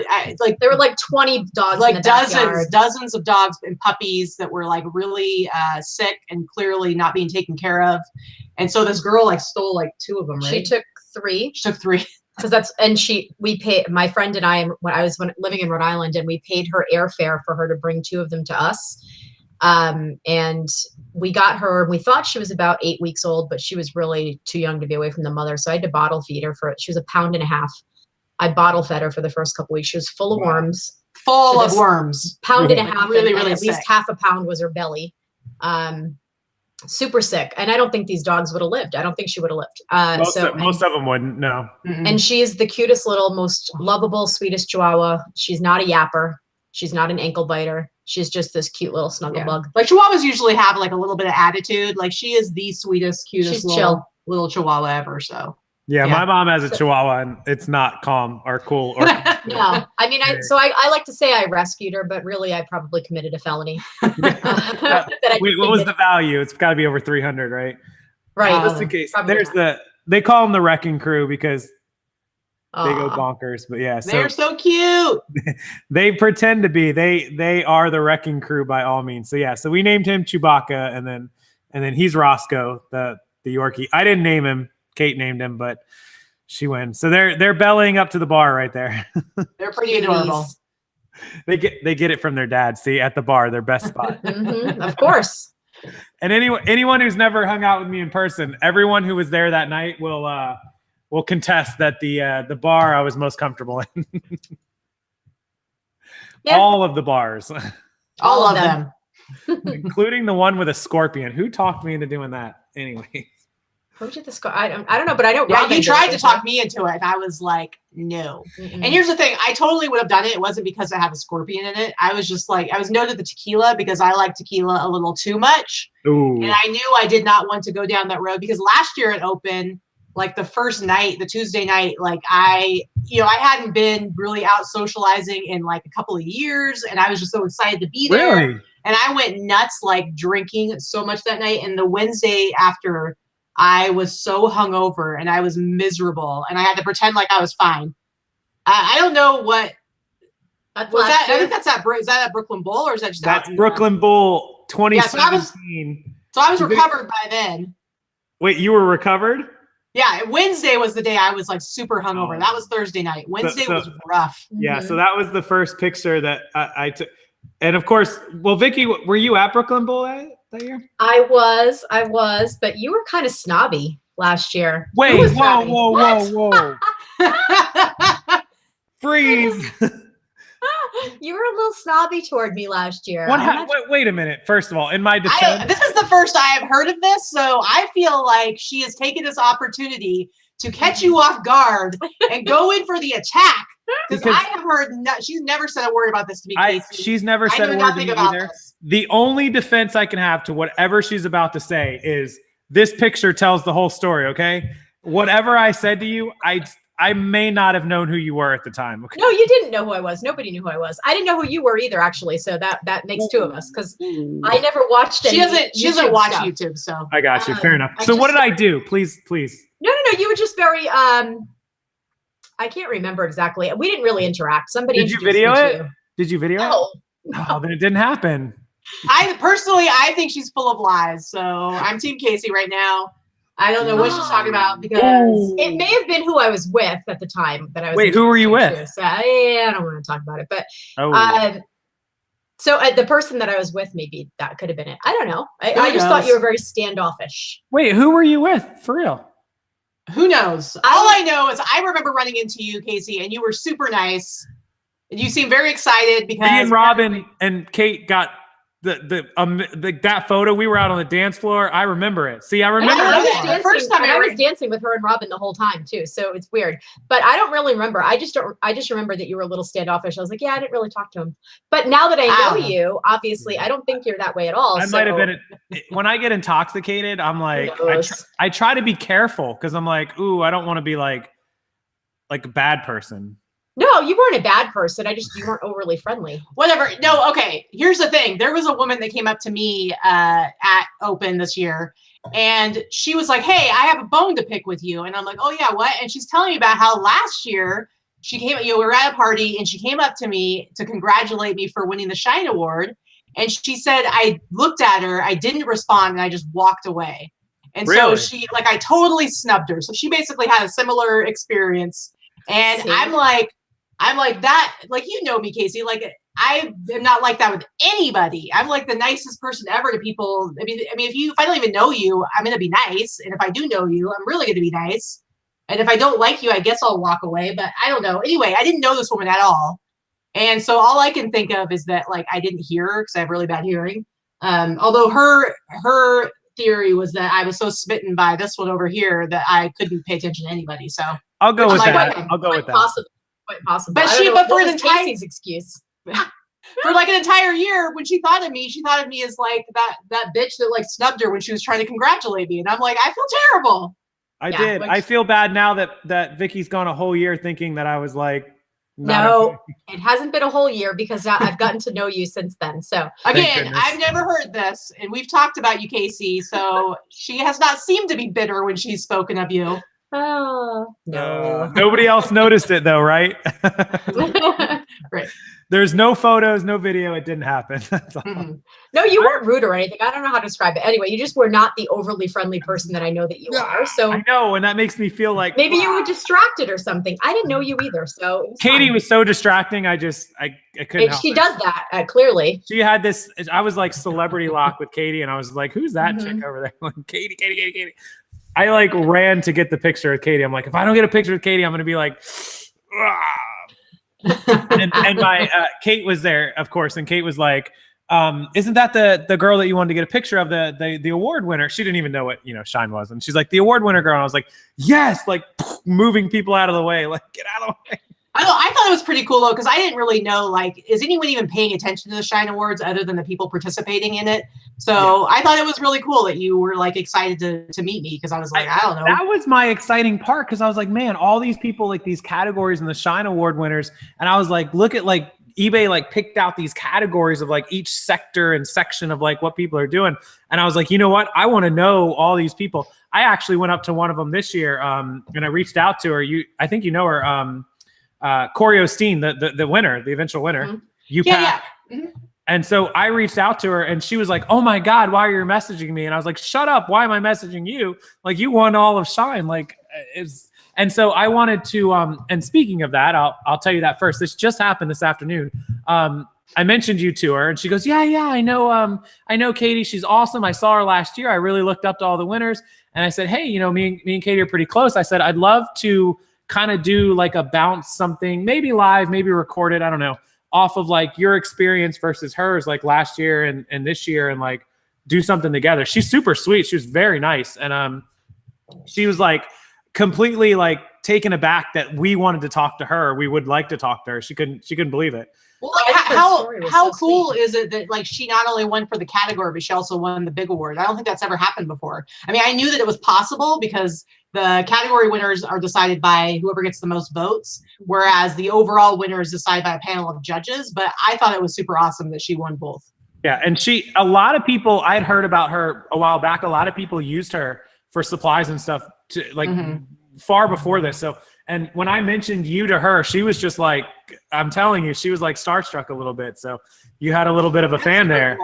B: like
C: 20 dogs,
B: like
C: in the
B: dozens of dogs and puppies that were like really sick and clearly not being taken care of. And so this girl like stole like 2 of them. Right?
C: She took 3.
B: She took 3.
C: Because we paid, my friend and I, when I was living in Rhode Island, and we paid her airfare for her to bring 2 of them to us. And we got her, we thought she was about 8 weeks old, but she was really too young to be away from the mother. So I had to bottle feed her she was 1.5 pounds. I bottle fed her for the first couple weeks. She was full of worms.
B: Full of worms.
C: 1.5 pounds.
B: Really,
C: and
B: really
C: at least
B: sick.
C: 0.5 pound was her belly. Super sick. And I don't think these dogs would have lived. I don't think she would have lived.
A: Most of them wouldn't, no.
C: And she is the cutest little, most lovable, sweetest Chihuahua. She's not a yapper. She's not an ankle biter. She's just this cute little snuggle bug.
B: Like Chihuahuas usually have like a little bit of attitude. Like she is the sweetest, cutest little Chihuahua ever. So
A: yeah, my mom has a Chihuahua and it's not calm or cool. Or
C: no, I mean, I like to say I rescued her, but really I probably committed a felony.
A: Wait, what was the value? It's got to be over 300, right?
C: Right.
A: Just in case. They call them the wrecking crew because they go bonkers. But yeah,
B: they're so cute.
A: They pretend to be. They are the wrecking crew by all means. So yeah, so we named him Chewbacca, and then he's Roscoe, the Yorkie. I didn't name him. Kate named him, but she wins. So they're bellying up to the bar right there.
B: They're pretty adorable.
A: They get it from their dad. See, at the bar, their best spot.
C: Of course.
A: And anyone who's never hung out with me in person, everyone who was there that night will contest that the bar I was most comfortable in. Yeah. All of the bars.
B: All of them.
A: Including the one with a scorpion. Who talked me into doing that? Anyway.
C: Who did the I don't know, but I don't.
B: Yeah, you tried to talk me into it, and I was like, no. And here's the thing: I totally would have done it. It wasn't because I have a scorpion in it. I was just like, I was no to the tequila because I like tequila a little too much.
A: Ooh.
B: And I knew I did not want to go down that road because last year at Open, like the first night, the Tuesday night, like I hadn't been really out socializing in like a couple of years, and I was just so excited to be there.
A: Really?
B: And I went nuts, like drinking so much that night. And the Wednesday after, I was so hungover and I was miserable and I had to pretend like I was fine. I don't know what was that. I think that's is that at Brooklyn Bowl or is that just
A: that's Brooklyn Bowl 2017?
B: Yeah, so I was recovered by then.
A: Wait, you were recovered?
B: Yeah, Wednesday was the day I was like super hungover. That was Thursday night. Wednesday was rough.
A: Yeah, so that was the first picture that I took. And of course, well, Vicky, were you at Brooklyn Bowl that year?
C: I was, but you were kind of snobby last year.
A: Wait, whoa. Freeze.
C: You were a little snobby toward me last year.
A: Wait a minute. First of all, in my defense,
B: this is the first I have heard of this, so I feel like she has taken this opportunity to catch you off guard and go in for the attack. Because I have heard she's never said a word about this to me. Casey.
A: She's never said a word to me either. The only defense I can have to whatever she's about to say is this picture tells the whole story. Okay, whatever I said to you, I may not have known who you were at the time. Okay?
C: No, you didn't know who I was. Nobody knew who I was. I didn't know who you were either, actually. So that makes 2 of us because I never watched it.
B: She doesn't watch YouTube, so
A: I got you. Fair enough. So what did I do? Please.
C: No. You were just very I can't remember exactly. We didn't really interact. Somebody
A: did you video it? Did you video it?
C: No.
A: Oh, then it didn't happen.
B: I think she's full of lies. So I'm Team Casey right now. I don't know what she's talking about because
C: it may have been who I was with at the time that I was.
A: Wait, who were you with?
C: So I don't want to talk about it, but so the person that I was with, maybe that could have been it. I don't know. I just thought you were very standoffish.
A: Wait, who were you with? For real?
B: Who knows? All I know is I remember running into you, Casey, and you were super nice. And you seemed very excited because
A: me and Robin and Kate got that photo. We were out on the dance floor. I remember it. See, I remember
C: the first time I was dancing with her and Robin the whole time too. So it's weird, but I don't really remember. I just remember that you were a little standoffish. I was like, yeah, I didn't really talk to him. But now that I know you, obviously, I don't think you're that way at all.
A: I might have been. When I get intoxicated, I'm like, I try to be careful because I'm like, ooh, I don't want to be like a bad person.
C: No, you weren't a bad person. You weren't overly friendly.
B: Whatever. No, okay. Here's the thing. There was a woman that came up to me at Open this year, And she was like, hey, I have a bone to pick with you. And I'm like, oh yeah, what? And she's telling me about how last year she came, we were at a party and she came up to me to congratulate me for winning the Shine Award. And she said, I looked at her, I didn't respond, and I just walked away. And
A: Really?
B: so she, like, I totally snubbed her. So she basically had a similar experience. And
C: See?
B: I'm like that, like, you know me, Casey, like, I am not like that with anybody. I'm like the nicest person ever to people. I mean, if I don't even know you, I'm gonna be nice. And if I do know you, I'm really gonna be nice. And if I don't like you, I guess I'll walk away. But I don't know. Anyway, I didn't know this woman at all. And so all I can think of is that, like, I didn't hear her because I have really bad hearing. Although her theory was that I was so smitten by this one over here that I couldn't pay attention to anybody. So
A: I'll go with
B: like,
A: that. I'll go with that.
C: Possible. Quite possible.
B: But
C: What
B: for
C: was
B: an entire
C: Casey's excuse.
B: for like an entire year, when she thought of me as like that bitch that like snubbed her when she was trying to congratulate me. And I'm like, I feel terrible.
A: I did. I feel bad now that Vicky's gone a whole year thinking that I was like,
C: no, it hasn't been a whole year because I've gotten to know you since then. So
B: again, I've never heard this, and we've talked about you, Casey. So she has not seemed to be bitter when she's spoken of you.
C: Oh no.
A: Nobody else noticed it though, right?
B: Right.
A: There's no photos, no video. It didn't happen. That's all.
B: Mm-hmm.
C: No, you weren't rude or anything. I don't know how to describe it. Anyway, you just were not the overly friendly person that I know that you are. So
A: I know, and that makes me feel like
C: maybe you were distracted or something. I didn't know you either. So
A: Katie was so distracting. I couldn't help
C: she
A: it.
C: does that clearly.
A: She had this. I was like celebrity lock with Katie, and I was like, "Who's that chick over there?" Like, Katie. I like ran to get the picture of Katie. I'm like, if I don't get a picture of Katie, I'm gonna be like, and my Kate was there, of course, and Kate was like, isn't that the girl that you wanted to get a picture of, the award winner? She didn't even know what Shine was, and she's like, the award winner girl. And I was like, yes, like moving people out of the way, like get out of the way.
B: I thought it was pretty cool though, because I didn't really know, like, is anyone even paying attention to the Shine Awards other than the people participating in it? So I thought it was really cool that you were like excited to meet me, because I was like, I don't know.
A: That was my exciting part, because I was like, man, all these people, like these categories and the Shine Award winners, and I was like, look at like eBay like picked out these categories of like each sector and section of like what people are doing, and I was like, you know what? I want to know all these people. I actually went up to one of them this year, and I reached out to her. I think you know her. Corey Osteen, the winner, the eventual winner,
B: Mm-hmm. Yeah. Mm-hmm.
A: And so I reached out to her, and she was like, oh my God, why are you messaging me? And I was like, shut up. Why am I messaging you? Like, you won all of Shine. Like, and so I wanted to, and speaking of that, I'll tell you that first. This just happened this afternoon. I mentioned you to her, and she goes, yeah, I know Katie. She's awesome. I saw her last year. I really looked up to all the winners. And I said, hey, me and Katie are pretty close. I said, I'd love to kind of do like a bounce something, maybe live, maybe recorded, I don't know, off of like your experience versus hers, like last year and this year, and like do something together. She's super sweet. She was very nice. And she was like completely like taken aback that we wanted to talk to her. We would like to talk to her. She couldn't believe it.
B: Well, like, how cool is it that like she not only won for the category, but she also won the big award? I don't think that's ever happened before. I mean, I knew that it was possible because the category winners are decided by whoever gets the most votes, whereas the overall winner is decided by a panel of judges. But I thought it was super awesome that she won both.
A: Yeah, and a lot of people, I'd heard about her a while back. A lot of people used her for supplies and stuff to like far before this. So, and when I mentioned you to her, she was just like, I'm telling you, she was like starstruck a little bit. So you had a little bit of a fan there.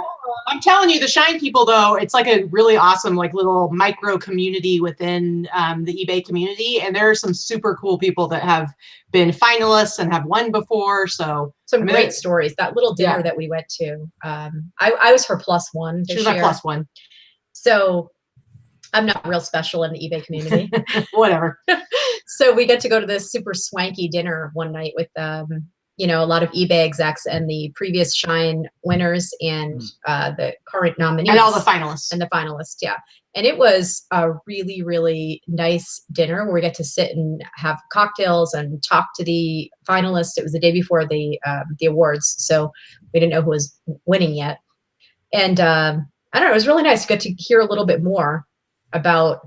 B: I'm telling you, the Shine people, though, it's like a really awesome, like little micro community within the eBay community. And there are some super cool people that have been finalists and have won before. So
C: some great stories. That little dinner that we went to, I was her +1.
B: She was my +1.
C: So I'm not real special in the eBay community.
B: Whatever.
C: So we get to go to this super swanky dinner one night with a lot of eBay execs and the previous Shine winners and the current nominees.
B: And all the finalists.
C: And the finalists, yeah. And it was a really, really nice dinner where we get to sit and have cocktails and talk to the finalists. It was the day before the awards, so we didn't know who was winning yet. And I don't know, it was really nice to get to hear a little bit more about,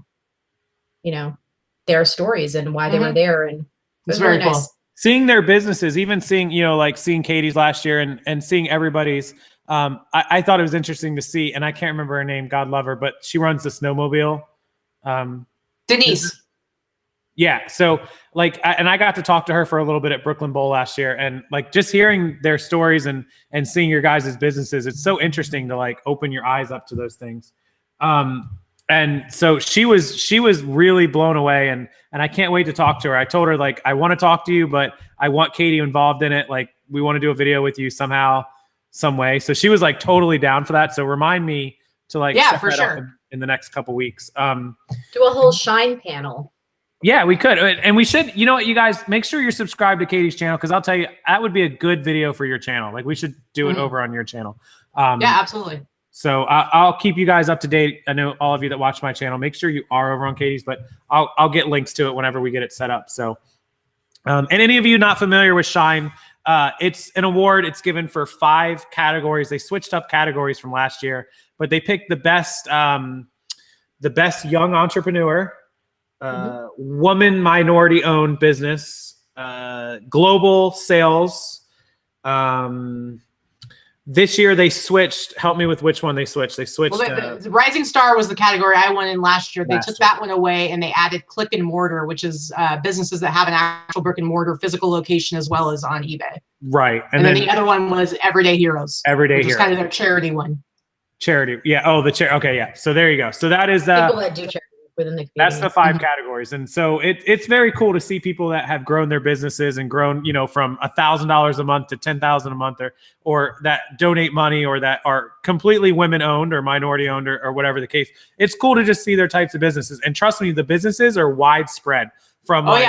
C: their stories and why they were there. And it was
B: very
C: really
B: cool.
C: nice.
A: Seeing their businesses, even seeing, like seeing Katie's last year and seeing everybody's, I thought it was interesting to see, and I can't remember her name, God love her, but she runs the snowmobile.
B: Denise.
A: Yeah. So like, and I got to talk to her for a little bit at Brooklyn Bowl last year, and like just hearing their stories and seeing your guys' businesses, it's so interesting to like open your eyes up to those things. And so she was really blown away, and I can't wait to talk to her. I told her like, I want to talk to you, but I want Katie involved in it. Like we want to do a video with you somehow, some way. So she was like totally down for that. So remind me to like,
B: yeah,
A: set
B: for
A: that up
B: sure.
A: in the next couple weeks.
C: Do a whole Shine panel.
A: Yeah, we could. And we should, you know what, you guys, make sure you're subscribed to Katie's channel, because I'll tell you, that would be a good video for your channel. Like we should do it over on your channel.
B: Yeah, absolutely.
A: So I'll keep you guys up to date. I know all of you that watch my channel, make sure you are over on Katie's, but I'll get links to it whenever we get it set up. So, and any of you not familiar with Shine, it's an award. It's given for 5 categories. They switched up categories from last year, but they picked the best young entrepreneur, woman minority owned business, global sales. This year they switched. Help me with which one they switched. They switched.
B: Well, the Rising Star was the category I won in last year. They took that one away and they added Click and Mortar, which is businesses that have an actual brick and mortar physical location as well as on eBay.
A: Right.
B: And then the other one was Everyday Heroes.
A: Everyday
B: Heroes.
A: Heroes.
B: Kind of their charity one.
A: Charity. Yeah. Oh, the charity. Okay. Yeah. So there you go. So that is
C: people that do charity within the community.
A: That's the 5 categories. And so it's very cool to see people that have grown their businesses and grown, you know, from $1,000 a month to $10,000 a month, or that donate money, or that are completely women owned or minority owned, or whatever the case. It's cool to just see their types of businesses. And trust me, the businesses are widespread, from a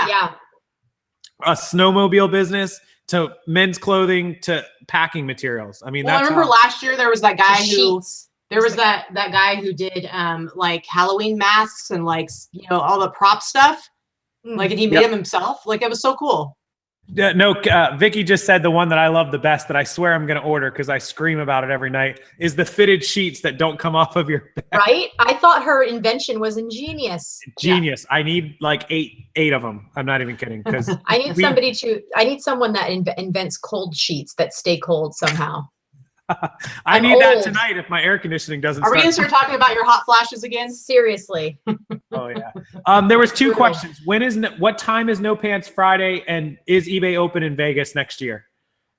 A: snowmobile business to men's clothing to packing materials. I mean,
B: I remember last year there was that guy who that guy who did like Halloween masks and like, you know, all the prop stuff. Like, and he made them himself. Like, it was so cool.
A: No, Vicky just said the one that I love the best, that I swear I'm going to order because I scream about it every night, is the fitted sheets that don't come off of your bed.
C: Right? I thought her invention was ingenious.
A: Genius. Yeah. I need like eight of them. I'm not even kidding. Because
C: I need someone that invents cold sheets that stay cold somehow.
A: I need that tonight if my air conditioning doesn't
B: start. Are we going to start talking about your hot flashes again?
C: Seriously.
A: Oh, yeah. There was 2 questions. What time is No Pants Friday, and is eBay open in Vegas next year?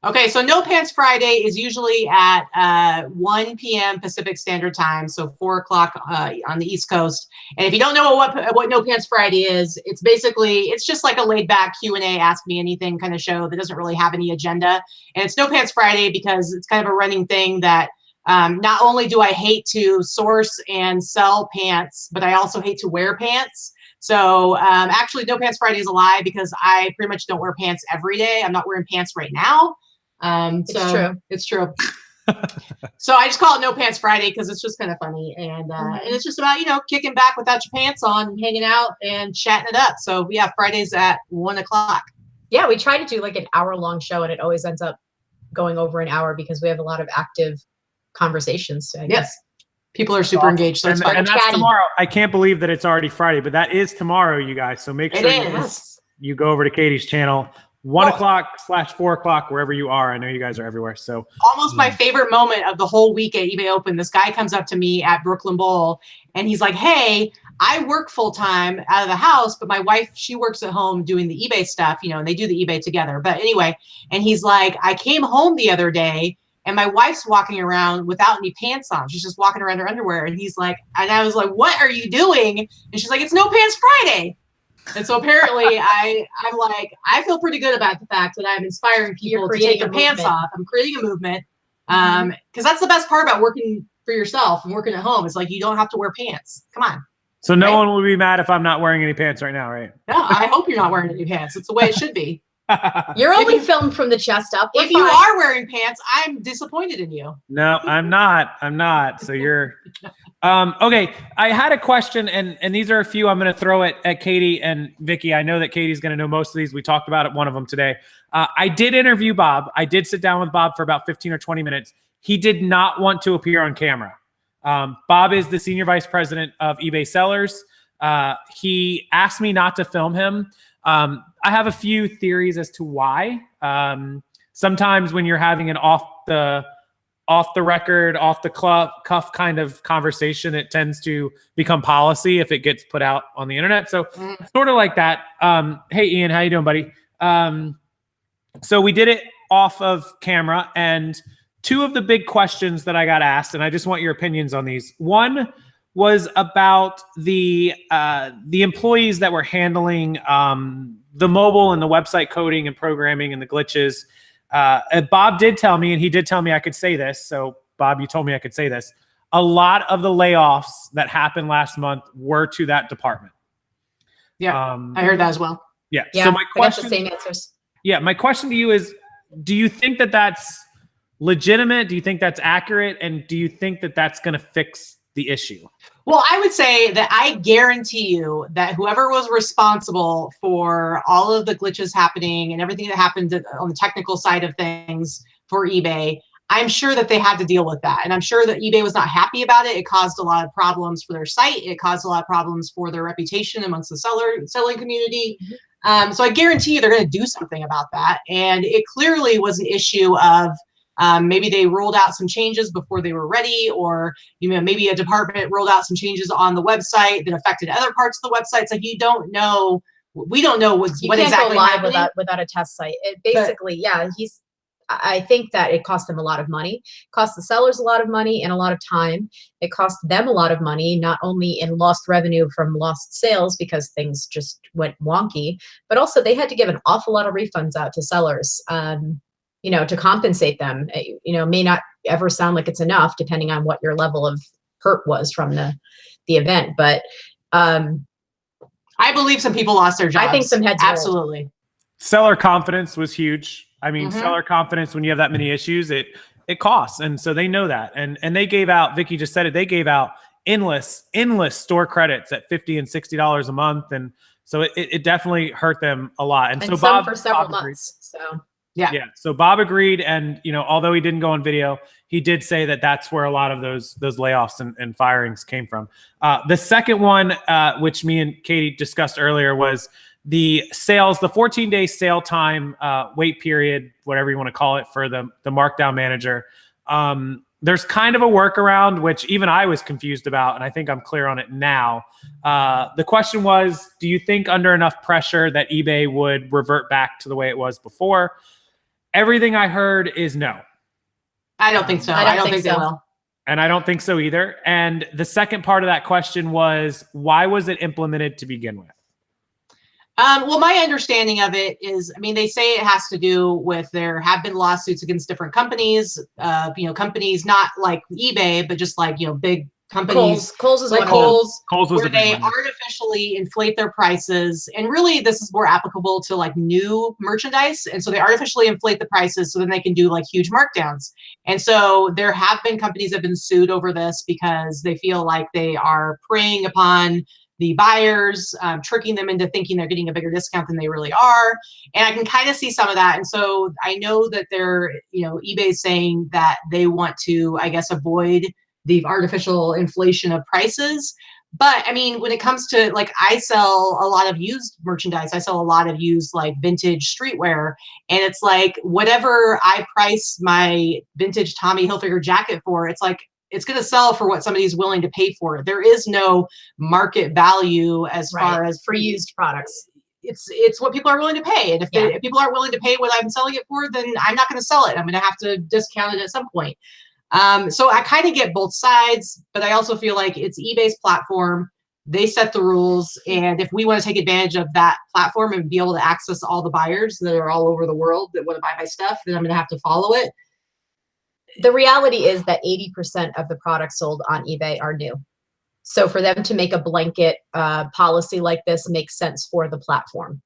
B: Okay, so No Pants Friday is usually at 1 p.m. Pacific Standard Time, so 4 o'clock on the East Coast. And if you don't know what No Pants Friday is, it's just like a laid-back Q&A, Ask Me Anything kind of show that doesn't really have any agenda. And it's No Pants Friday because it's kind of a running thing that not only do I hate to source and sell pants, but I also hate to wear pants. So actually, No Pants Friday is a lie because I pretty much don't wear pants every day. I'm not wearing pants right now. It's true. So I just call it No Pants Friday because it's just kind of funny, and it's just about, you know, kicking back without your pants on, and hanging out and chatting it up. So yeah, Fridays at 1 o'clock.
C: Yeah, we try to do like an hour-long show, and it always ends up going over an hour because we have a lot of active conversations. So I guess
B: people are super engaged. So it's fun.
A: And that's tomorrow. I can't believe that it's already Friday, but that is tomorrow, you guys. So make sure you go over to Katie's channel. 1 o'clock / 4 o'clock, wherever you are. I know you guys are everywhere. So
B: almost my favorite moment of the whole week at eBay Open, this guy comes up to me at Brooklyn Bowl and he's like, hey, I work full time out of the house, but my wife, she works at home doing the eBay stuff, you know, and they do the eBay together. But anyway, and he's like, I came home the other day and my wife's walking around without any pants on. She's just walking around in her underwear. And he's like, and I was like, what are you doing? And she's like, it's No Pants Friday. And so apparently I'm like, I feel pretty good about the fact that I'm inspiring people to take their pants off. I'm creating a movement. Because that's the best part about working for yourself and working at home. It's like, you don't have to wear pants. Come on.
A: So no one will be mad if I'm not wearing any pants right now, right?
B: No, I hope you're not wearing any pants. It's the way it should be.
C: You're only filmed from the chest up.
B: If you are wearing pants, I'm disappointed in you.
A: No, I'm not. So you're okay. I had a question, and these are a few I'm going to throw at Katie and Vicky. I know that Katie's going to know most of these. We talked about one of them today. I did interview Bob. I did sit down with Bob for about 15 or 20 minutes. He did not want to appear on camera. Bob is the senior vice president of eBay Sellers. He asked me not to film him. I have a few theories as to why. Sometimes when you're having an off the off the record, off the cuff kind of conversation. It tends to become policy if it gets put out on the internet. So sort of like that. Hey, Ian, how you doing, buddy? So we did it off of camera, and two of the big questions that I got asked, and I just want your opinions on these. One was about the employees that were handling the mobile and the website coding and programming and the glitches. Bob did tell me, and he did tell me I could say this. So Bob, you told me I could say this. A lot of the layoffs that happened last month were to that department.
B: Yeah, I heard that as well.
A: Yeah.
C: Yeah,
A: So my question,
C: I got the same answers.
A: yeah, my question to you is, do you think that that's legitimate? Do you think that's accurate? And do you think that that's going to fix the issue?
B: Well, I would say that I guarantee you that whoever was responsible for all of the glitches happening and everything that happened on the technical side of things for eBay, I'm sure that they had to deal with that. And I'm sure that eBay was not happy about it. It caused a lot of problems for their site. It caused a lot of problems for their reputation amongst the selling community. So I guarantee you they're going to do something about that. And it clearly was an issue of maybe they rolled out some changes before they were ready, or maybe a department rolled out some changes on the website that affected other parts of the website. It's like we don't know what exactly
C: go live
B: happening.
C: without a test site. It basically, I think that it cost them a lot of money. It cost the sellers a lot of money and a lot of time. It cost them a lot of money, not only in lost revenue from lost sales because things just went wonky, but also they had to give an awful lot of refunds out to sellers, to compensate them. May not ever sound like it's enough depending on what your level of hurt was from the event. But
B: I believe some people lost their jobs.
C: I think some heads
B: absolutely rolled.
A: Seller confidence was huge. I mean, seller confidence, when you have that many issues, it costs. And so they know that. And they gave out, Vicky just said it, they gave out endless store credits at $50 and $60 a month. And so it definitely hurt them a lot. And so
C: some
A: Bob
C: for several
A: Bob
C: months. So
A: yeah. So Bob agreed. And, although he didn't go on video, he did say that that's where a lot of those layoffs and firings came from. The second one, which me and Katie discussed earlier, was the sales, the 14-day sale time, wait period, whatever you want to call it, for the markdown manager. There's kind of a workaround, which even I was confused about, and I think I'm clear on it now. The question was, do you think under enough pressure that eBay would revert back to the way it was before? Everything I heard is no.
B: I don't think so. I don't think they will.
A: And I don't think so either. And the second part of that question was, why was it implemented to begin with?
B: Well, my understanding of it is, they say it has to do with there have been lawsuits against different companies, companies not like eBay, but just like, big companies.
C: Kohl's is
B: like
C: one
B: Kohl's,
A: Kohl's was
B: where they artificially inflate their prices. And really, this is more applicable to like new merchandise. And so they artificially inflate the prices so then they can do like huge markdowns. And so there have been companies that have been sued over this because they feel like they are preying upon the buyers, tricking them into thinking they're getting a bigger discount than they really are. And I can kind of see some of that. And so I know that they're, eBay's saying that they want to, I guess, avoid the artificial inflation of prices. But when it comes to like, I sell a lot of used merchandise. I sell a lot of used like vintage streetwear. And it's like, whatever I price my vintage Tommy Hilfiger jacket for, it's like, it's going to sell for what somebody's willing to pay for it. There is no market value as far as
C: for used products.
B: It's what people are willing to pay. And if people aren't willing to pay what I'm selling it for, then I'm not going to sell it. I'm going to have to discount it at some point. So I kind of get both sides, but I also feel like it's eBay's platform. They set the rules. And if we want to take advantage of that platform and be able to access all the buyers that are all over the world that want to buy my stuff, then I'm going to have to follow it.
C: The reality is that 80% of the products sold on eBay are new. So for them to make a blanket policy like this makes sense for the platform.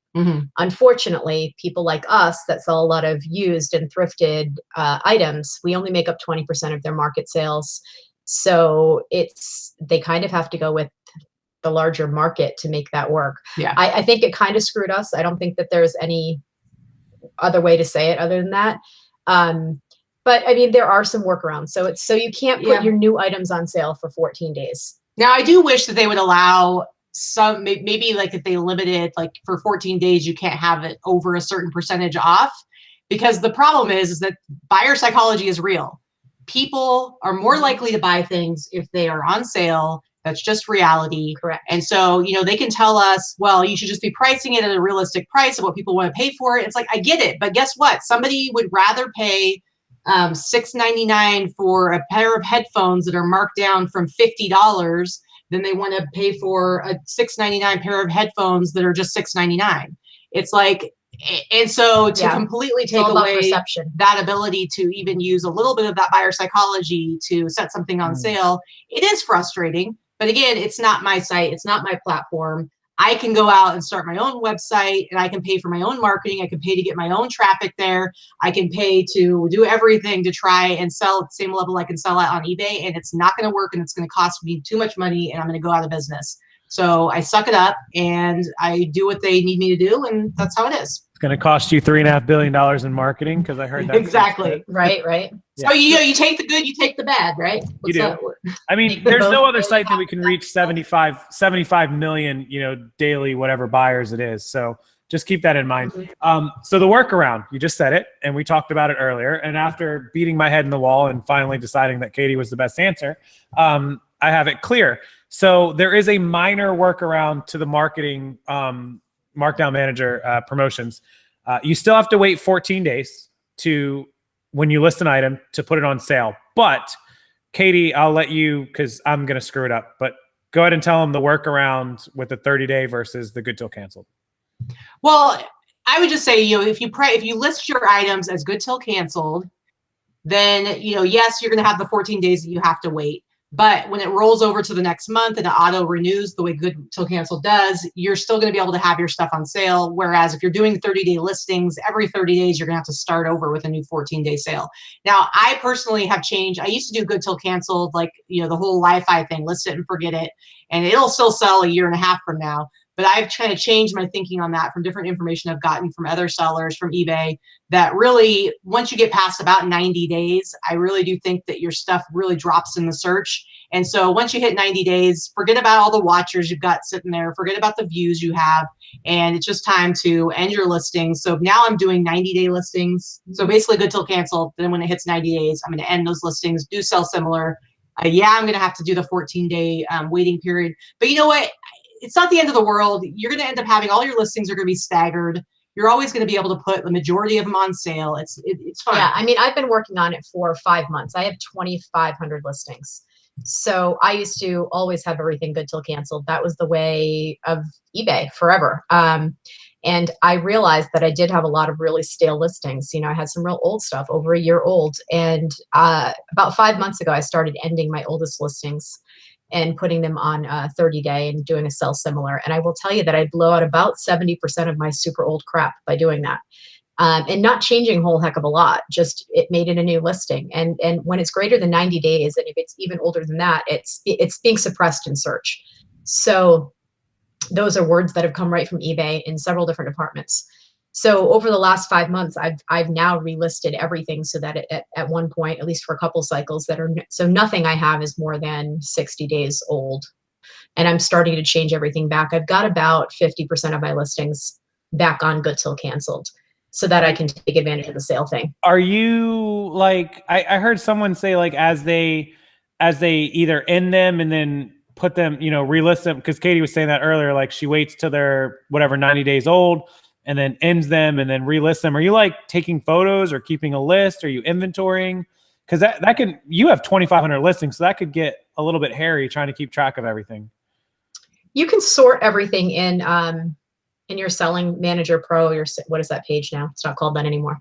C: Unfortunately, people like us that sell a lot of used and thrifted items, we only make up 20% of their market sales. So they kind of have to go with the larger market to make that work.
B: Yeah.
C: I think it kind of screwed us. I don't think that there's any other way to say it other than that. But there are some workarounds. So you can't put your new items on sale for 14 days.
B: Now, I do wish that they would allow some, maybe like if they limited, like for 14 days, you can't have it over a certain percentage off, because the problem is that buyer psychology is real. people are more likely to buy things if they are on sale. That's just reality.
C: Correct.
B: And so, they can tell us, well, you should just be pricing it at a realistic price of what people want to pay for it. It's like, I get it. But guess what? Somebody would rather pay $6.99 for a pair of headphones that are marked down from $50 than they want to pay for a $6.99 pair of headphones that are just $6.99. It's like, and so to completely take away that ability to even use a little bit of that buyer psychology to set something on sale, it is frustrating. But again, it's not my site. It's not my platform. I can go out and start my own website, and I can pay for my own marketing. I can pay to get my own traffic there. I can pay to do everything to try and sell at the same level I can sell at on eBay, and it's not going to work, and it's going to cost me too much money, and I'm going to go out of business. So I suck it up, and I do what they need me to do, and that's how it is.
A: It's going to cost you $3.5 billion in marketing, because I heard that.
B: Exactly.
C: Right.
B: So you take the good, you take the bad, right?
A: You do. I mean, there's no other site that we can reach 75 million, daily, whatever buyers it is. So just keep that in mind. So the workaround, you just said it, and we talked about it earlier. And after beating my head in the wall and finally deciding that Katie was the best answer, I have it clear. So there is a minor workaround to the marketing markdown manager promotions. You still have to wait 14 days to when you list an item to put it on sale. But Katie, I'll let you, because I'm going to screw it up, but go ahead and tell them the workaround with the 30-day versus the good till canceled.
B: Well, I would just say, if you list your items as good till canceled, then, yes, you're going to have the 14 days that you have to wait. But when it rolls over to the next month and it auto renews the way good till cancel does, you're still going to be able to have your stuff on sale. Whereas if you're doing 30-day listings, every 30 days, you're going to have to start over with a new 14-day sale. Now, I personally have changed. I used to do good till canceled, like, the whole Wi-Fi thing, list it and forget it. And it'll still sell a year and a half from now. But I've kind of changed my thinking on that from different information I've gotten from other sellers, from eBay, that really, once you get past about 90 days, I really do think that your stuff really drops in the search. And so once you hit 90 days, forget about all the watchers you've got sitting there, forget about the views you have, and it's just time to end your listings. So now I'm doing 90-day listings. So basically good till canceled. Then when it hits 90 days, I'm going to end those listings, do sell similar. I'm going to have to do the 14-day waiting period. But you know what? It's not the end of the world. You're going to end up having all your listings are going to be staggered. You're always going to be able to put the majority of them on sale. It's fine.
C: Yeah, I mean, I've been working on it for 5 months. I have 2,500 listings. So I used to always have everything good till canceled. That was the way of eBay forever. And I realized that I did have a lot of really stale listings. I had some real old stuff, over a year old. And about 5 months ago, I started ending my oldest listings and putting them on 30-day and doing a sell similar. And I will tell you that I blow out about 70% of my super old crap by doing that. And not changing a whole heck of a lot, just it made it a new listing. And when it's greater than 90 days, and if it's even older than that, it's being suppressed in search. So those are words that have come right from eBay in several different departments. So over the last 5 months, I've now relisted everything so that at one point, at least for a couple cycles, so nothing I have is more than 60 days old. And I'm starting to change everything back. I've got about 50% of my listings back on good till canceled, so that I can take advantage of the sale thing.
A: Are you like, I heard someone say, like, as they either end them and then put them, relist them, because Katie was saying that earlier, like she waits till they're whatever 90 days old and then ends them and then relist them. Are you like taking photos or keeping a list? Are you inventorying? Because you have 2,500 listings, so that could get a little bit hairy trying to keep track of everything.
C: You can sort everything in your Selling Manager Pro. What is that page now? It's not called that anymore.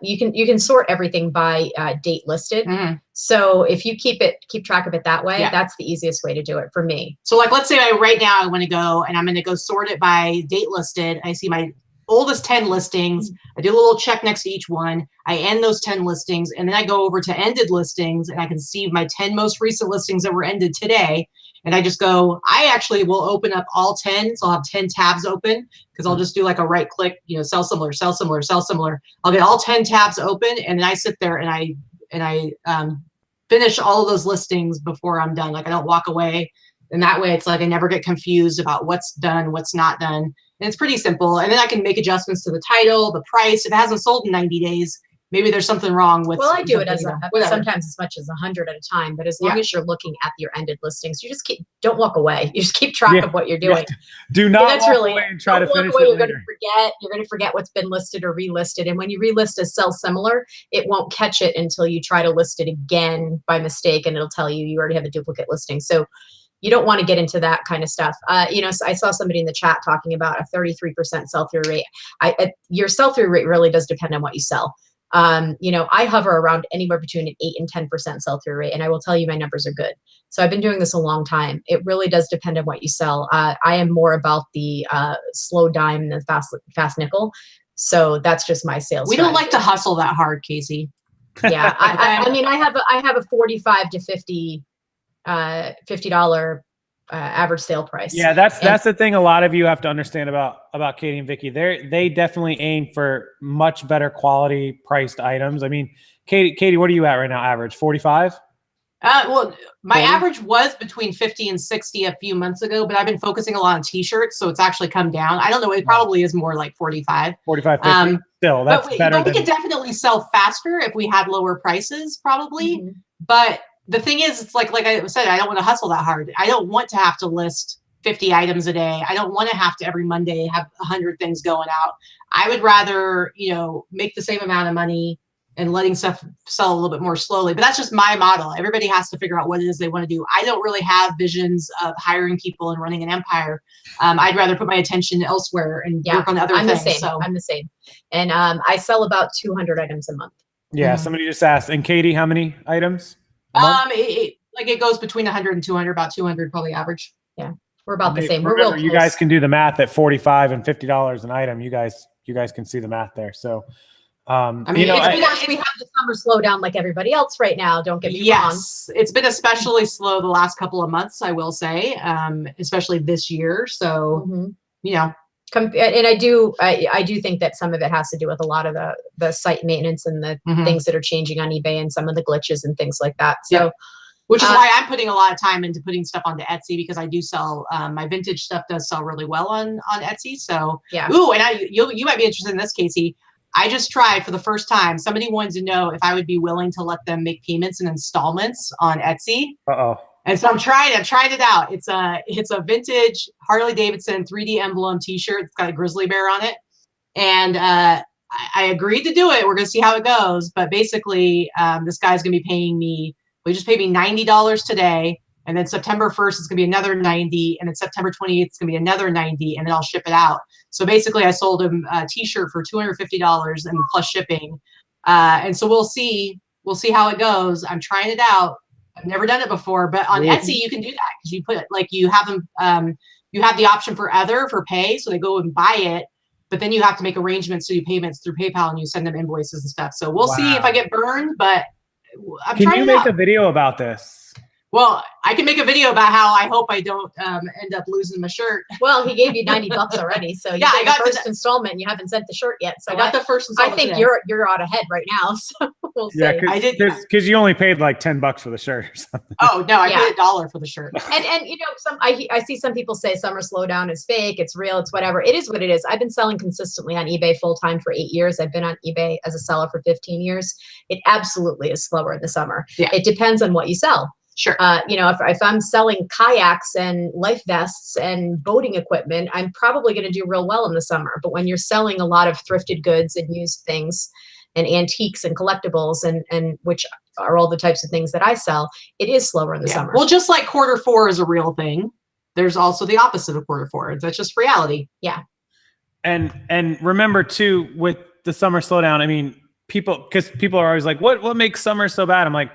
C: You can sort everything by date listed. Mm-hmm. So if you keep track of it that way, that's the easiest way to do it for me.
B: So like, let's say right now I want to go and I'm going to go sort it by date listed. I see my oldest 10 listings. I do a little check next to each one. I end those 10 listings, and then I go over to ended listings, and I can see my 10 most recent listings that were ended today. And I just go, I actually will open up all 10. So I'll have 10 tabs open, because I'll just do like a right click, sell similar, sell similar, sell similar. I'll get all 10 tabs open, and then I sit there and I finish all of those listings before I'm done. Like, I don't walk away. And that way it's like I never get confused about what's done, what's not done. And it's pretty simple. And then I can make adjustments to the title, the price. If it hasn't sold in 90 days, maybe there's something wrong with.
C: Well, I do it as
B: whatever.
C: sometimes as much as 100 at a time, but as long as you're looking at your ended listings, you just don't walk away. You just keep track of what you're doing.
A: Do not walk away and try to finish it
C: You're
A: later.
C: You're going to forget what's been listed or relisted. And when you relist a sell similar, it won't catch it until you try to list it again by mistake, and it'll tell you already have a duplicate listing. So you don't want to get into that kind of stuff. So I saw somebody in the chat talking about a 33% sell-through rate. Your sell-through rate really does depend on what you sell. I hover around anywhere between an 8 and 10% sell-through rate, and I will tell you my numbers are good. So I've been doing this a long time. It really does depend on what you sell. I am more about the slow dime than fast nickel. So that's just my sales.
B: We don't like to hustle that hard, Casey.
C: Yeah, I have a 45 to 50 $50 average sale price.
A: Yeah, that's the thing a lot of you have to understand about Katie and Vicky. They definitely aim for much better quality priced items. I mean, Katie, what are you at right now? Average 45?
B: Well, my
A: 40?
B: average was between 50 and 60 a few months ago, but I've been focusing a lot on t-shirts, so it's actually come down. I don't know. It probably is more like 45.
A: 45, 50. Still, that's better.
B: We could definitely sell faster if we had lower prices, probably.
C: Mm-hmm.
B: But the thing is, it's like I said, I don't want to hustle that hard. I don't want to have to list 50 items a day. I don't want to have to every Monday have 100 things going out. I would rather, make the same amount of money and letting stuff sell a little bit more slowly. But that's just my model. Everybody has to figure out what it is they want to do. I don't really have visions of hiring people and running an empire. I'd rather put my attention elsewhere and work on other things.
C: I'm the same. And I sell about 200 items a month.
A: Yeah, somebody just asked. And Katie, how many items?
B: It goes between 100 and 200, about 200 probably average.
C: Yeah, we're about the same.
A: Remember,
C: we're real close.
A: You guys can do the math at $45 and $50 an item. You guys can see the math there. So,
C: we have the summer slowdown like everybody else right now. Don't get me wrong.
B: Yes, it's been especially slow the last couple of months, I will say, especially this year. So,
C: and I do think that some of it has to do with a lot of the site maintenance and the things that are changing on eBay and some of the glitches and things like that. So,
B: which is why I'm putting a lot of time into putting stuff onto Etsy, because I do sell my vintage stuff does sell really well on Etsy. So ooh, and you might be interested in this, Casey. I just tried for the first time. Somebody wanted to know if I would be willing to let them make payments in installments on Etsy. And so I've tried it out. It's a vintage Harley Davidson 3D emblem t-shirt. It's got a grizzly bear on it. And I agreed to do it. We're going to see how it goes. But basically, this guy's going to be paying me, he just paid me $90 today. And then September 1st, it's going to be another 90. And then September 28th, it's going to be another 90. And then I'll ship it out. So basically, I sold him a t-shirt for $250 and plus shipping. And so we'll see how it goes. I'm trying it out. I've never done it before, but on Etsy, you can do that because you put it you have them, you have the option for pay. So they go and buy it, but then you have to make arrangements to do payments through PayPal and you send them invoices and stuff. So we'll see if I get burned, but I'm trying. Can
A: you make a video about this?
B: Well, I can make a video about how I hope I don't end up losing my shirt.
C: Well, he gave you $90 already, so you got the first installment. And you haven't sent the shirt yet, so
B: I got the first installment.
C: I think
B: today.
C: you're out ahead right now. So we'll see.
A: Yeah,
B: I did
A: because you only paid like $10 for the shirt or something.
B: Oh no, I paid $1 for the shirt.
C: And I see some people say summer slowdown is fake. It's real. It's whatever. It is what it is. I've been selling consistently on eBay full time for 8 years. I've been on eBay as a seller for 15 years. It absolutely is slower in the summer.
B: Yeah.
C: It depends on what you sell.
B: Sure.
C: If I'm selling kayaks and life vests and boating equipment, I'm probably going to do real well in the summer. But when you're selling a lot of thrifted goods and used things and antiques and collectibles and which are all the types of things that I sell, it is slower in the summer.
B: Well, just like quarter 4 is a real thing, there's also the opposite of quarter 4. That's just reality.
C: Yeah.
A: And remember too, with the summer slowdown, I mean, people are always like, what makes summer so bad? I'm like,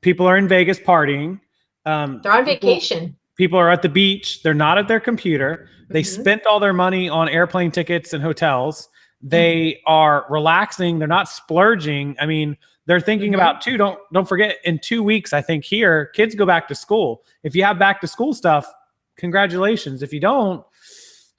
A: people are in Vegas partying.
C: They're on vacation.
A: People are at the beach. They're not at their computer. They spent all their money on airplane tickets and hotels. They are relaxing. They're not splurging. I mean, they're thinking about too. Don't forget, in 2 weeks, I think here, kids go back to school. If you have back to school stuff, congratulations. If you don't,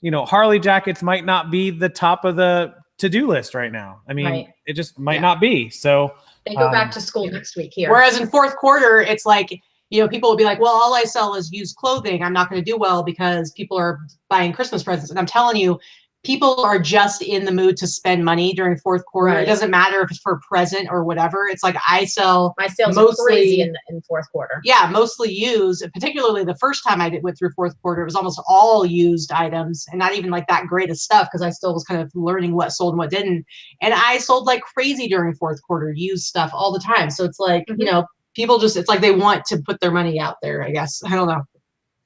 A: Harley jackets might not be the top of the to-do list right now. I mean, it just might not be. So
C: they go back to school next week here.
B: Whereas in fourth quarter, it's like, people will be like, well, all I sell is used clothing. I'm not going to do well because people are buying Christmas presents. And I'm telling you, people are just in the mood to spend money during fourth quarter.
C: Right.
B: It doesn't matter if it's for a present or whatever. It's like I sell
C: My sales
B: mostly,
C: are crazy in fourth quarter.
B: Yeah, mostly used. Particularly the first time I went through fourth quarter, it was almost all used items and not even like that great of stuff because I still was kind of learning what sold and what didn't. And I sold like crazy during fourth quarter, used stuff all the time. So it's like, you know, people just, it's like they want to put their money out there, I guess. I don't know.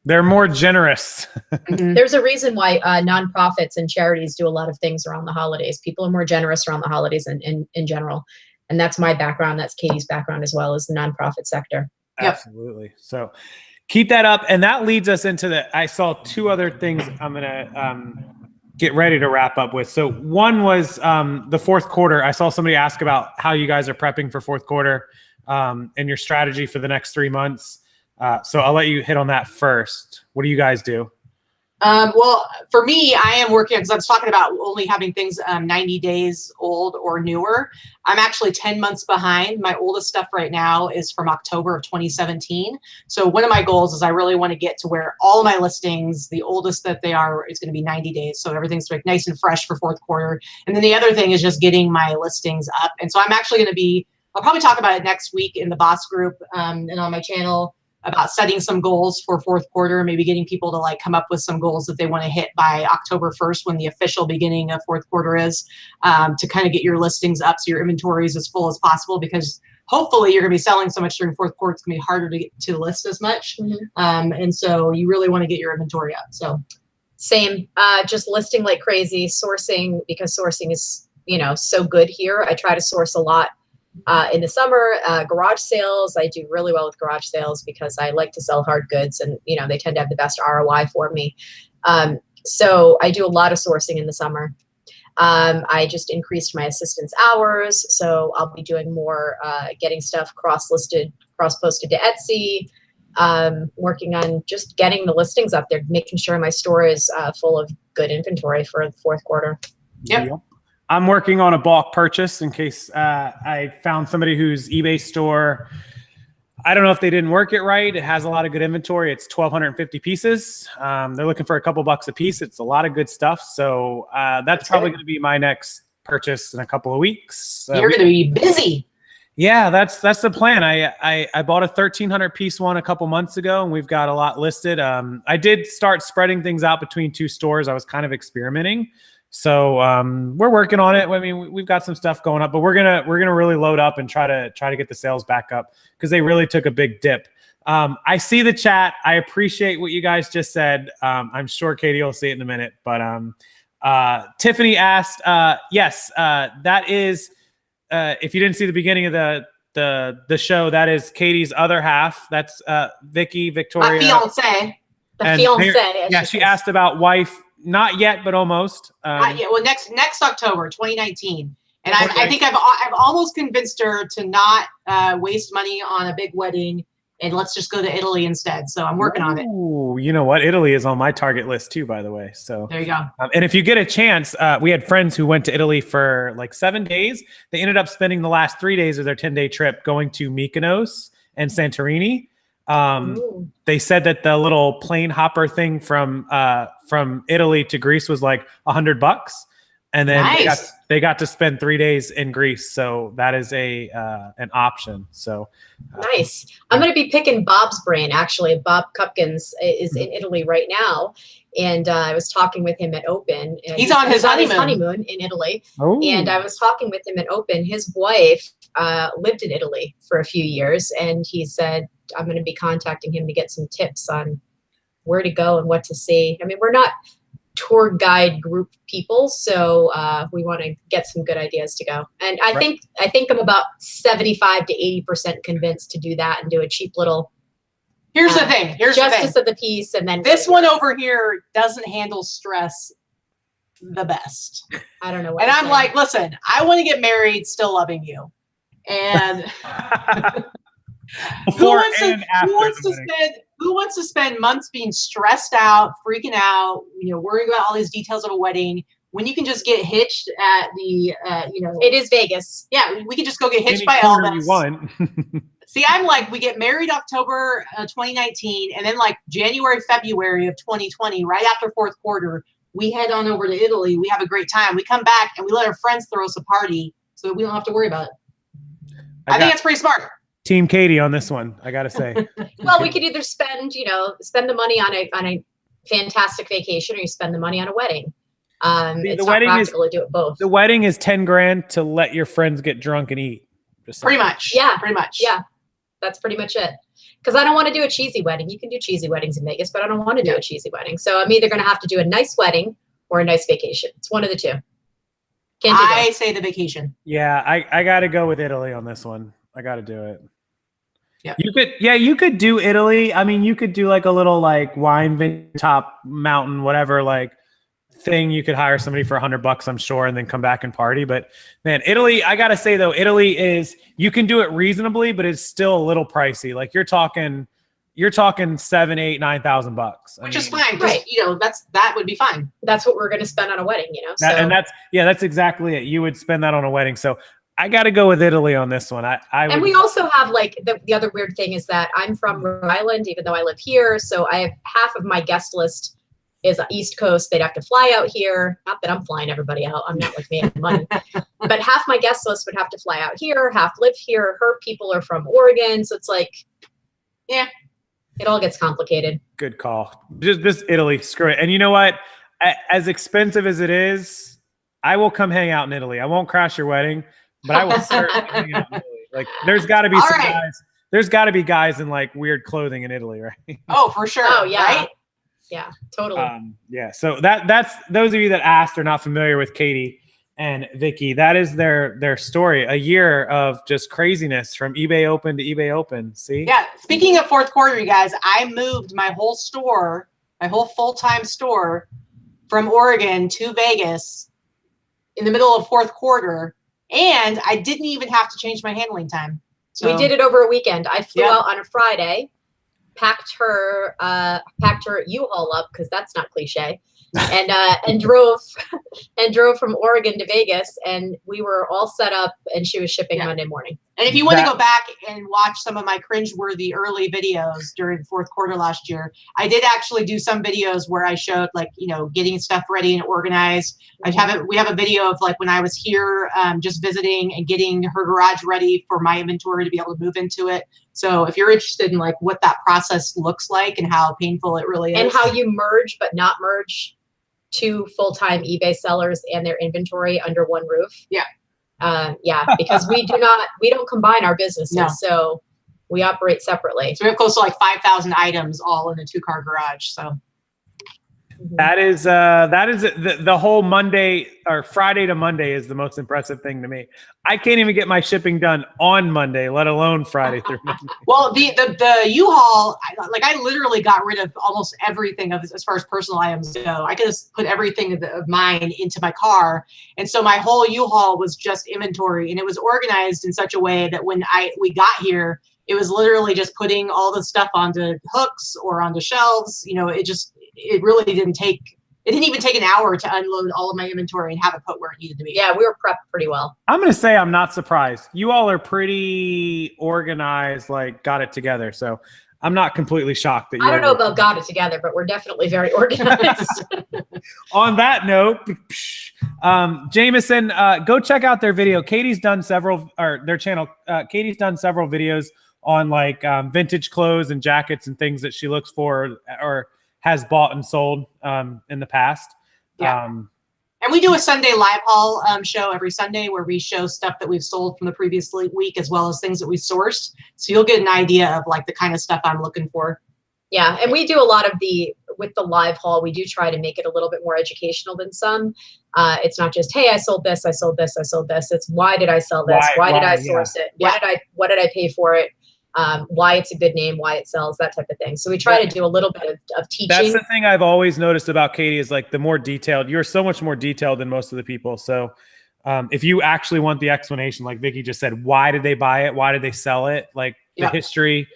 A: They're more generous.
C: There's a reason why nonprofits and charities do a lot of things around the holidays. People are more generous around the holidays in general. And that's my background. That's Katie's background as well, as the nonprofit sector.
A: Absolutely. So keep that up. And that leads us into I saw two other things I'm going to get ready to wrap up with. So one was the fourth quarter. I saw somebody ask about how you guys are prepping for fourth quarter and your strategy for the next 3 months. So I'll let you hit on that first. What do you guys do?
B: Well, for me, I am working because I was talking about only having things 90 days old or newer. I'm actually 10 months behind. My oldest stuff right now is from October of 2017. So one of my goals is I really want to get to where all of my listings, the oldest that they are, is going to be 90 days. So everything's like nice and fresh for fourth quarter. And then the other thing is just getting my listings up. And so I'm actually going to be, I'll probably talk about it next week in the boss group and on my channel, about setting some goals for fourth quarter, maybe getting people to like come up with some goals that they want to hit by October 1st when the official beginning of fourth quarter is, to kind of get your listings up so your inventory is as full as possible, because hopefully you're going to be selling so much during fourth quarter, it's going to be harder to get to list as much. And so you really want to get your inventory up. So
C: same, just listing like crazy, sourcing, because sourcing is, you know, so good here. I try to source a lot. In the summer, garage sales, I do really well with garage sales because I like to sell hard goods and, you know, they tend to have the best ROI for me. So I do a lot of sourcing in the summer. I just increased my assistant's hours. So I'll be doing more, getting stuff cross-listed, cross-posted to Etsy, working on just getting the listings up there, making sure my store is full of good inventory for the fourth quarter.
B: Yep.
A: I'm working on a bulk purchase in case I found somebody whose eBay store, I don't know if they didn't work it right. It has a lot of good inventory. It's 1,250 pieces. They're looking for a couple bucks a piece. It's a lot of good stuff. So that's probably going to be my next purchase in a couple of weeks.
B: You're going to be busy.
A: Yeah, that's the plan. I bought a 1,300 piece one a couple months ago, and we've got a lot listed. I did start spreading things out between 2 stores. I was kind of experimenting. So we're working on it. I mean, we've got some stuff going up, but we're gonna really load up and try to get the sales back up because they really took a big dip. I see the chat. I appreciate what you guys just said. I'm sure Katie will see it in a minute. But Tiffany asked, yes, that is. If you didn't see the beginning of the show, that is Katie's other half. That's Victoria.
B: My fiance.
C: The fiance.
A: Yeah, she asked about wife. Not yet, but almost.
B: Not yet. Well, next October, 2019. And I think I've almost convinced her to not waste money on a big wedding, and let's just go to Italy instead. So I'm working on it.
A: Ooh, you know what? Italy is on my target list too, by the way. So
B: there you go.
A: And if you get a chance, we had friends who went to Italy for like 7 days. They ended up spending the last 3 days of their 10-day trip going to Mykonos and Santorini. They said that the little plane hopper thing from Italy to Greece was like $100, and then
B: nice.
A: they got to spend 3 days in Greece. So that is an option. So
C: nice. I'm going to be picking Bob's brain. Actually, Bob Cupkins is in Italy right now, and I was talking with him at Open.
B: He's on his honeymoon
C: in Italy,
A: Oh.
C: And I was talking with him at Open. His wife lived in Italy for a few years, and he said, I'm going to be contacting him to get some tips on where to go and what to see. I mean, we're not tour guide group people, so we want to get some good ideas to go. And I think I'm about 75 to 80% convinced to do that and do a cheap little.
B: Here's the thing.
C: Justice of the peace, and then
B: this one over here doesn't handle stress the best.
C: I don't know.
B: And I'm like, listen, I want to get married, still loving you, and. Who wants to spend months being stressed out, freaking out, worrying about all these details of a wedding when you can just get hitched at the,
C: it is Vegas.
B: Yeah, we can just go get hitched by Elvis. See, I'm like, we get married October 2019, and then like January, February of 2020, right after fourth quarter, We head on over to Italy. We have a great time. We come back and we let our friends throw us a party so we don't have to worry about it. I think that's pretty smart.
A: Team Katie on this one, I gotta say.
C: Well, we could either spend the money on a fantastic vacation, or you spend the money on a wedding. It's not practical to do it both.
A: The wedding is 10 grand to let your friends get drunk and eat.
B: Pretty much.
C: Yeah.
B: Pretty much.
C: Yeah. That's pretty much it. Because I don't want to do a cheesy wedding. You can do cheesy weddings in Vegas, but I don't want to do a cheesy wedding. So I'm either going to have to do a nice wedding or a nice vacation. It's one of the two.
B: I say the vacation.
A: Yeah, I got to go with Italy on this one. I got to do it.
B: Yeah.
A: You could do Italy. I mean, you could do like a little like wine vineyard top mountain, whatever, like thing. You could hire somebody for $100, I'm sure, and then come back and party. But man, Italy, I got to say though, Italy is, you can do it reasonably, but it's still a little pricey. Like you're talking $7,000, $8,000, $9,000.
B: Which is fine. Right. That would be fine.
C: That's what we're going to spend on a wedding, So.
A: And that's exactly it. You would spend that on a wedding. So I got to go with Italy on this one.
C: And we also have like the other weird thing is that I'm from Rhode Island, even though I live here. So I have half of my guest list is East Coast. They'd have to fly out here. Not that I'm flying everybody out. I'm not like making money. But half my guest list would have to fly out here. Half live here. Her people are from Oregon. So it's like, yeah, it all gets complicated.
A: Good call. Just Italy. Screw it. And you know what? As expensive as it is, I will come hang out in Italy. I won't crash your wedding, but I will certainly hang out in Italy. Like there's got to be guys. There's got to be guys in like weird clothing in Italy, right?
B: Oh, for sure.
C: Oh, yeah.
B: Right?
C: Yeah, totally.
A: Yeah. So that's those of you that asked are not familiar with Katie and Vicky. That is their story. A year of just craziness from eBay Open to eBay Open. See?
B: Yeah. Speaking of fourth quarter, you guys, I moved my whole store, my whole full-time store from Oregon to Vegas in the middle of fourth quarter. And I didn't even have to change my handling time. So
C: we did it over a weekend. I flew out on a Friday, packed her U-Haul up, because that's not cliche, and drove from Oregon to Vegas, and we were all set up, and she was shipping Monday morning.
B: And if you want to go back and watch some of my cringeworthy early videos during fourth quarter last year, I did actually do some videos where I showed like, getting stuff ready and organized. We have a video of like when I was here just visiting and getting her garage ready for my inventory to be able to move into it. So if you're interested in like what that process looks like and how painful it really is.
C: And how you merge but not merge two full-time eBay sellers and their inventory under one roof.
B: Yeah.
C: Because we don't combine our businesses, so we operate separately.
B: So we have close to like 5,000 items all in a 2-car garage. So
A: that is the whole Monday or Friday to Monday is the most impressive thing to me. I can't even get my shipping done on Monday, let alone Friday through Monday.
B: Well, the U-Haul, I literally got rid of almost everything as far as personal items go. I could just put everything of mine into my car, and so my whole U-Haul was just inventory, and it was organized in such a way that when we got here, it was literally just putting all the stuff onto hooks or onto shelves. It really didn't even take an hour to unload all of my inventory and have it put where it needed to be.
C: Yeah, we were prepped pretty well.
A: I'm going to say I'm not surprised. You all are pretty organized, like got it together. So I'm not completely shocked that you
C: I don't know about got it together, but we're definitely very organized.
A: On that note, Jameson, go check out their video. Katie's done their channel. Katie's done several videos on like vintage clothes and jackets and things that she looks for or has bought and sold in the past.
B: Yeah. And we do a Sunday live haul show every Sunday where we show stuff that we've sold from the previous week as well as things that we sourced. So you'll get an idea of like the kind of stuff I'm looking for.
C: Yeah, and we do a lot of with the live haul, we do try to make it a little bit more educational than some. It's not just, hey, I sold this, I sold this, I sold this. It's why did I sell this? Why did I source it? What did I pay for it? Why it's a good name, why it sells, that type of thing. So we try to do a little bit of teaching.
A: That's the thing I've always noticed about Katie is like the more detailed, you're so much more detailed than most of the people. So if you actually want the explanation, like Vicky just said, why did they buy it? Why did they sell it? Like the history,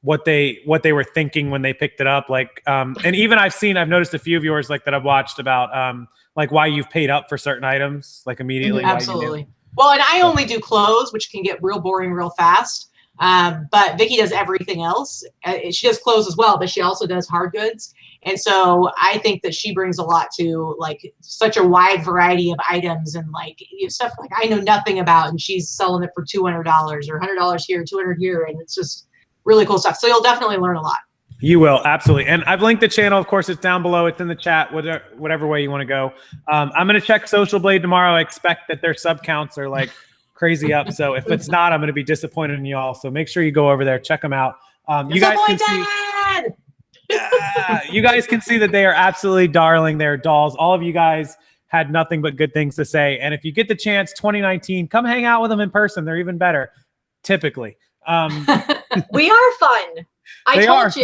A: what they were thinking when they picked it up. Like, and even I've noticed a few of yours like that I've watched about like why you've paid up for certain items, like immediately.
B: Absolutely. Well, and I only do clothes, which can get real boring real fast. But Vicky does everything else. She does clothes as well, but she also does hard goods. And so I think that she brings a lot to like such a wide variety of items and like stuff like I know nothing about, and she's selling it for $200 or $100 here, $200 here, and it's just really cool stuff. So you'll definitely learn a lot.
A: You will, absolutely. And I've linked the channel. Of course, it's down below. It's in the chat, whatever way you want to go. I'm going to check Social Blade tomorrow. I expect that their sub counts are like crazy up. So if it's not, I'm going to be disappointed in y'all. So make sure you go over there, check them out. You guys can see. You guys can see that they are absolutely darling. They're dolls. All of you guys had nothing but good things to say. And if you get the chance, 2019, come hang out with them in person. They're even better, typically.
C: We are fun. I told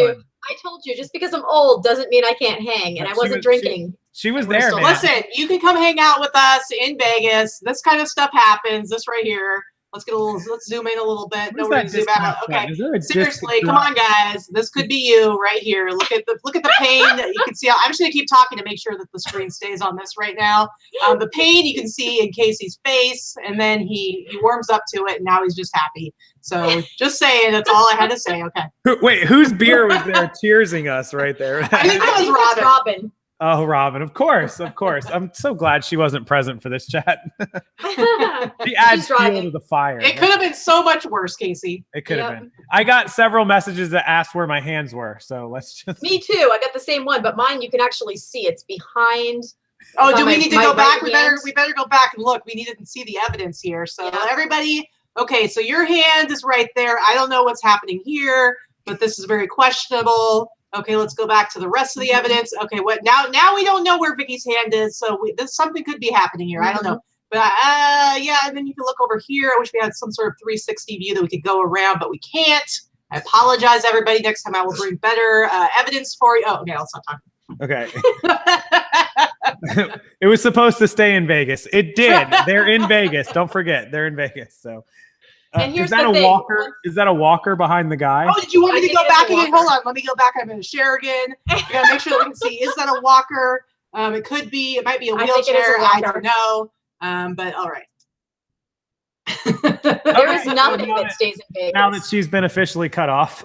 C: you, just because I'm old doesn't mean I can't hang. And I wasn't drinking.
A: She was there, man.
B: Listen, you can come hang out with us in Vegas. This kind of stuff happens. This right here. Let's zoom in a little bit. No, we're gonna zoom out. Okay. Seriously, come on, guys. This could be you right here. Look at the pain that you can see. I'm just gonna keep talking to make sure that the screen stays on this right now. The pain you can see in Casey's face, and then he warms up to it, and now he's just happy. So just saying, that's all I had to say. Okay.
A: Wait, whose beer was there cheersing us right there?
B: I think that was Robin.
A: Oh, Robin, of course. I'm so glad she wasn't present for this chat. She adds fuel to the fire.
B: It could have been so much worse, Casey.
A: It could have been. I got several messages that asked where my hands were, so let's just.
C: Me too. I got the same one, but mine you can actually see. It's behind.
B: Oh, do we need to go back? We better go back and look. We need to see the evidence here. So everybody, okay. So your hand is right there. I don't know what's happening here, but this is very questionable. Okay, let's go back to the rest of the evidence. Okay, what now? Now we don't know where Vicky's hand is, so something could be happening here. I don't know, but yeah. And then you can look over here. I wish we had some sort of 360 view that we could go around, but we can't. I apologize, everybody. Next time I will bring better evidence for you. Oh, okay, I'll stop talking.
A: Okay. It was supposed to stay in Vegas. It did. They're in Vegas. Don't forget, they're in Vegas. So.
C: And here's
A: is that
C: the
A: a
C: thing.
A: walker? Is that a walker behind the guy?
B: Oh, did you want me to go back again? Hold on, let me go back. I'm going to share again. I gotta make sure we can see. Is that a walker? It could be. It might be a wheelchair. I don't know. But all right.
C: There is nothing that stays in Vegas.
A: Now that she's been officially cut off.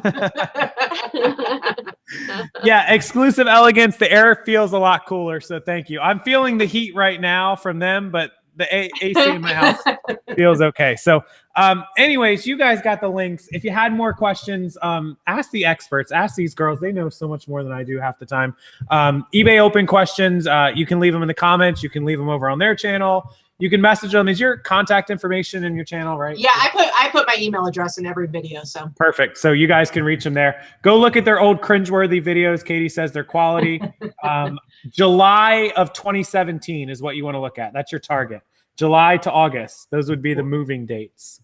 A: Yeah, exclusive elegance. The air feels a lot cooler, so thank you. I'm feeling the heat right now from them, but the AC in my house feels okay. So anyways, you guys got the links. If you had more questions, ask the experts, ask these girls. They know so much more than I do half the time. eBay open questions, you can leave them in the comments. You can leave them over on their channel. You can message them. Is your contact information in your channel, right?
B: Yeah, I put my email address in every video. So
A: perfect. So you guys can reach them there. Go look at their old cringeworthy videos. Katie says they're quality. July of 2017 is what you want to look at. That's your target. July to August. Those would be the moving dates.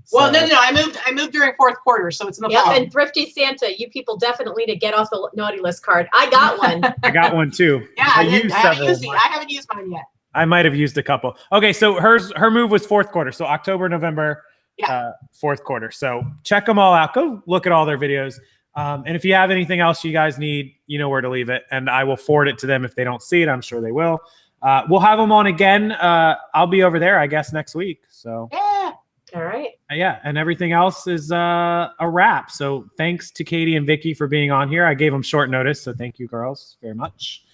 A: So.
B: Well, no. I moved during fourth quarter, so it's in the fall.
C: And Thrifty Santa, you people definitely need to get off the naughty list card. I got one.
A: I got one too.
B: Yeah, I haven't used mine yet.
A: I might have used a couple. Okay, so her move was fourth quarter, so October, November, fourth quarter. So check them all out. Go look at all their videos. And if you have anything else you guys need, you know where to leave it, and I will forward it to them if they don't see it. I'm sure they will. We'll have them on again. I'll be over there, I guess, next week. So
B: yeah.
C: All right.
A: Yeah, and everything else is a wrap. So thanks to Katie and Vicky for being on here. I gave them short notice, so thank you, girls, very much.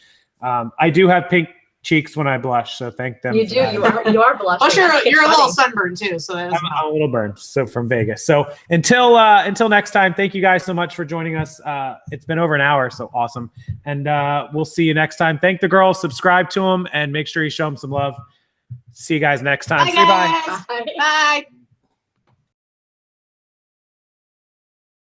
A: I do have pink cheeks when I blush, so thank them.
C: You do. You are blushing.
B: Oh, sure. You're a little sunburned too, so that's
A: I'm a little burned. So from Vegas. So until next time, thank you guys so much for joining us. It's been over an hour, so awesome. And we'll see you next time. Thank the girls. Subscribe to them and make sure you show them some love. See you guys next time.
B: Bye,
A: Say bye.
B: Bye. Bye.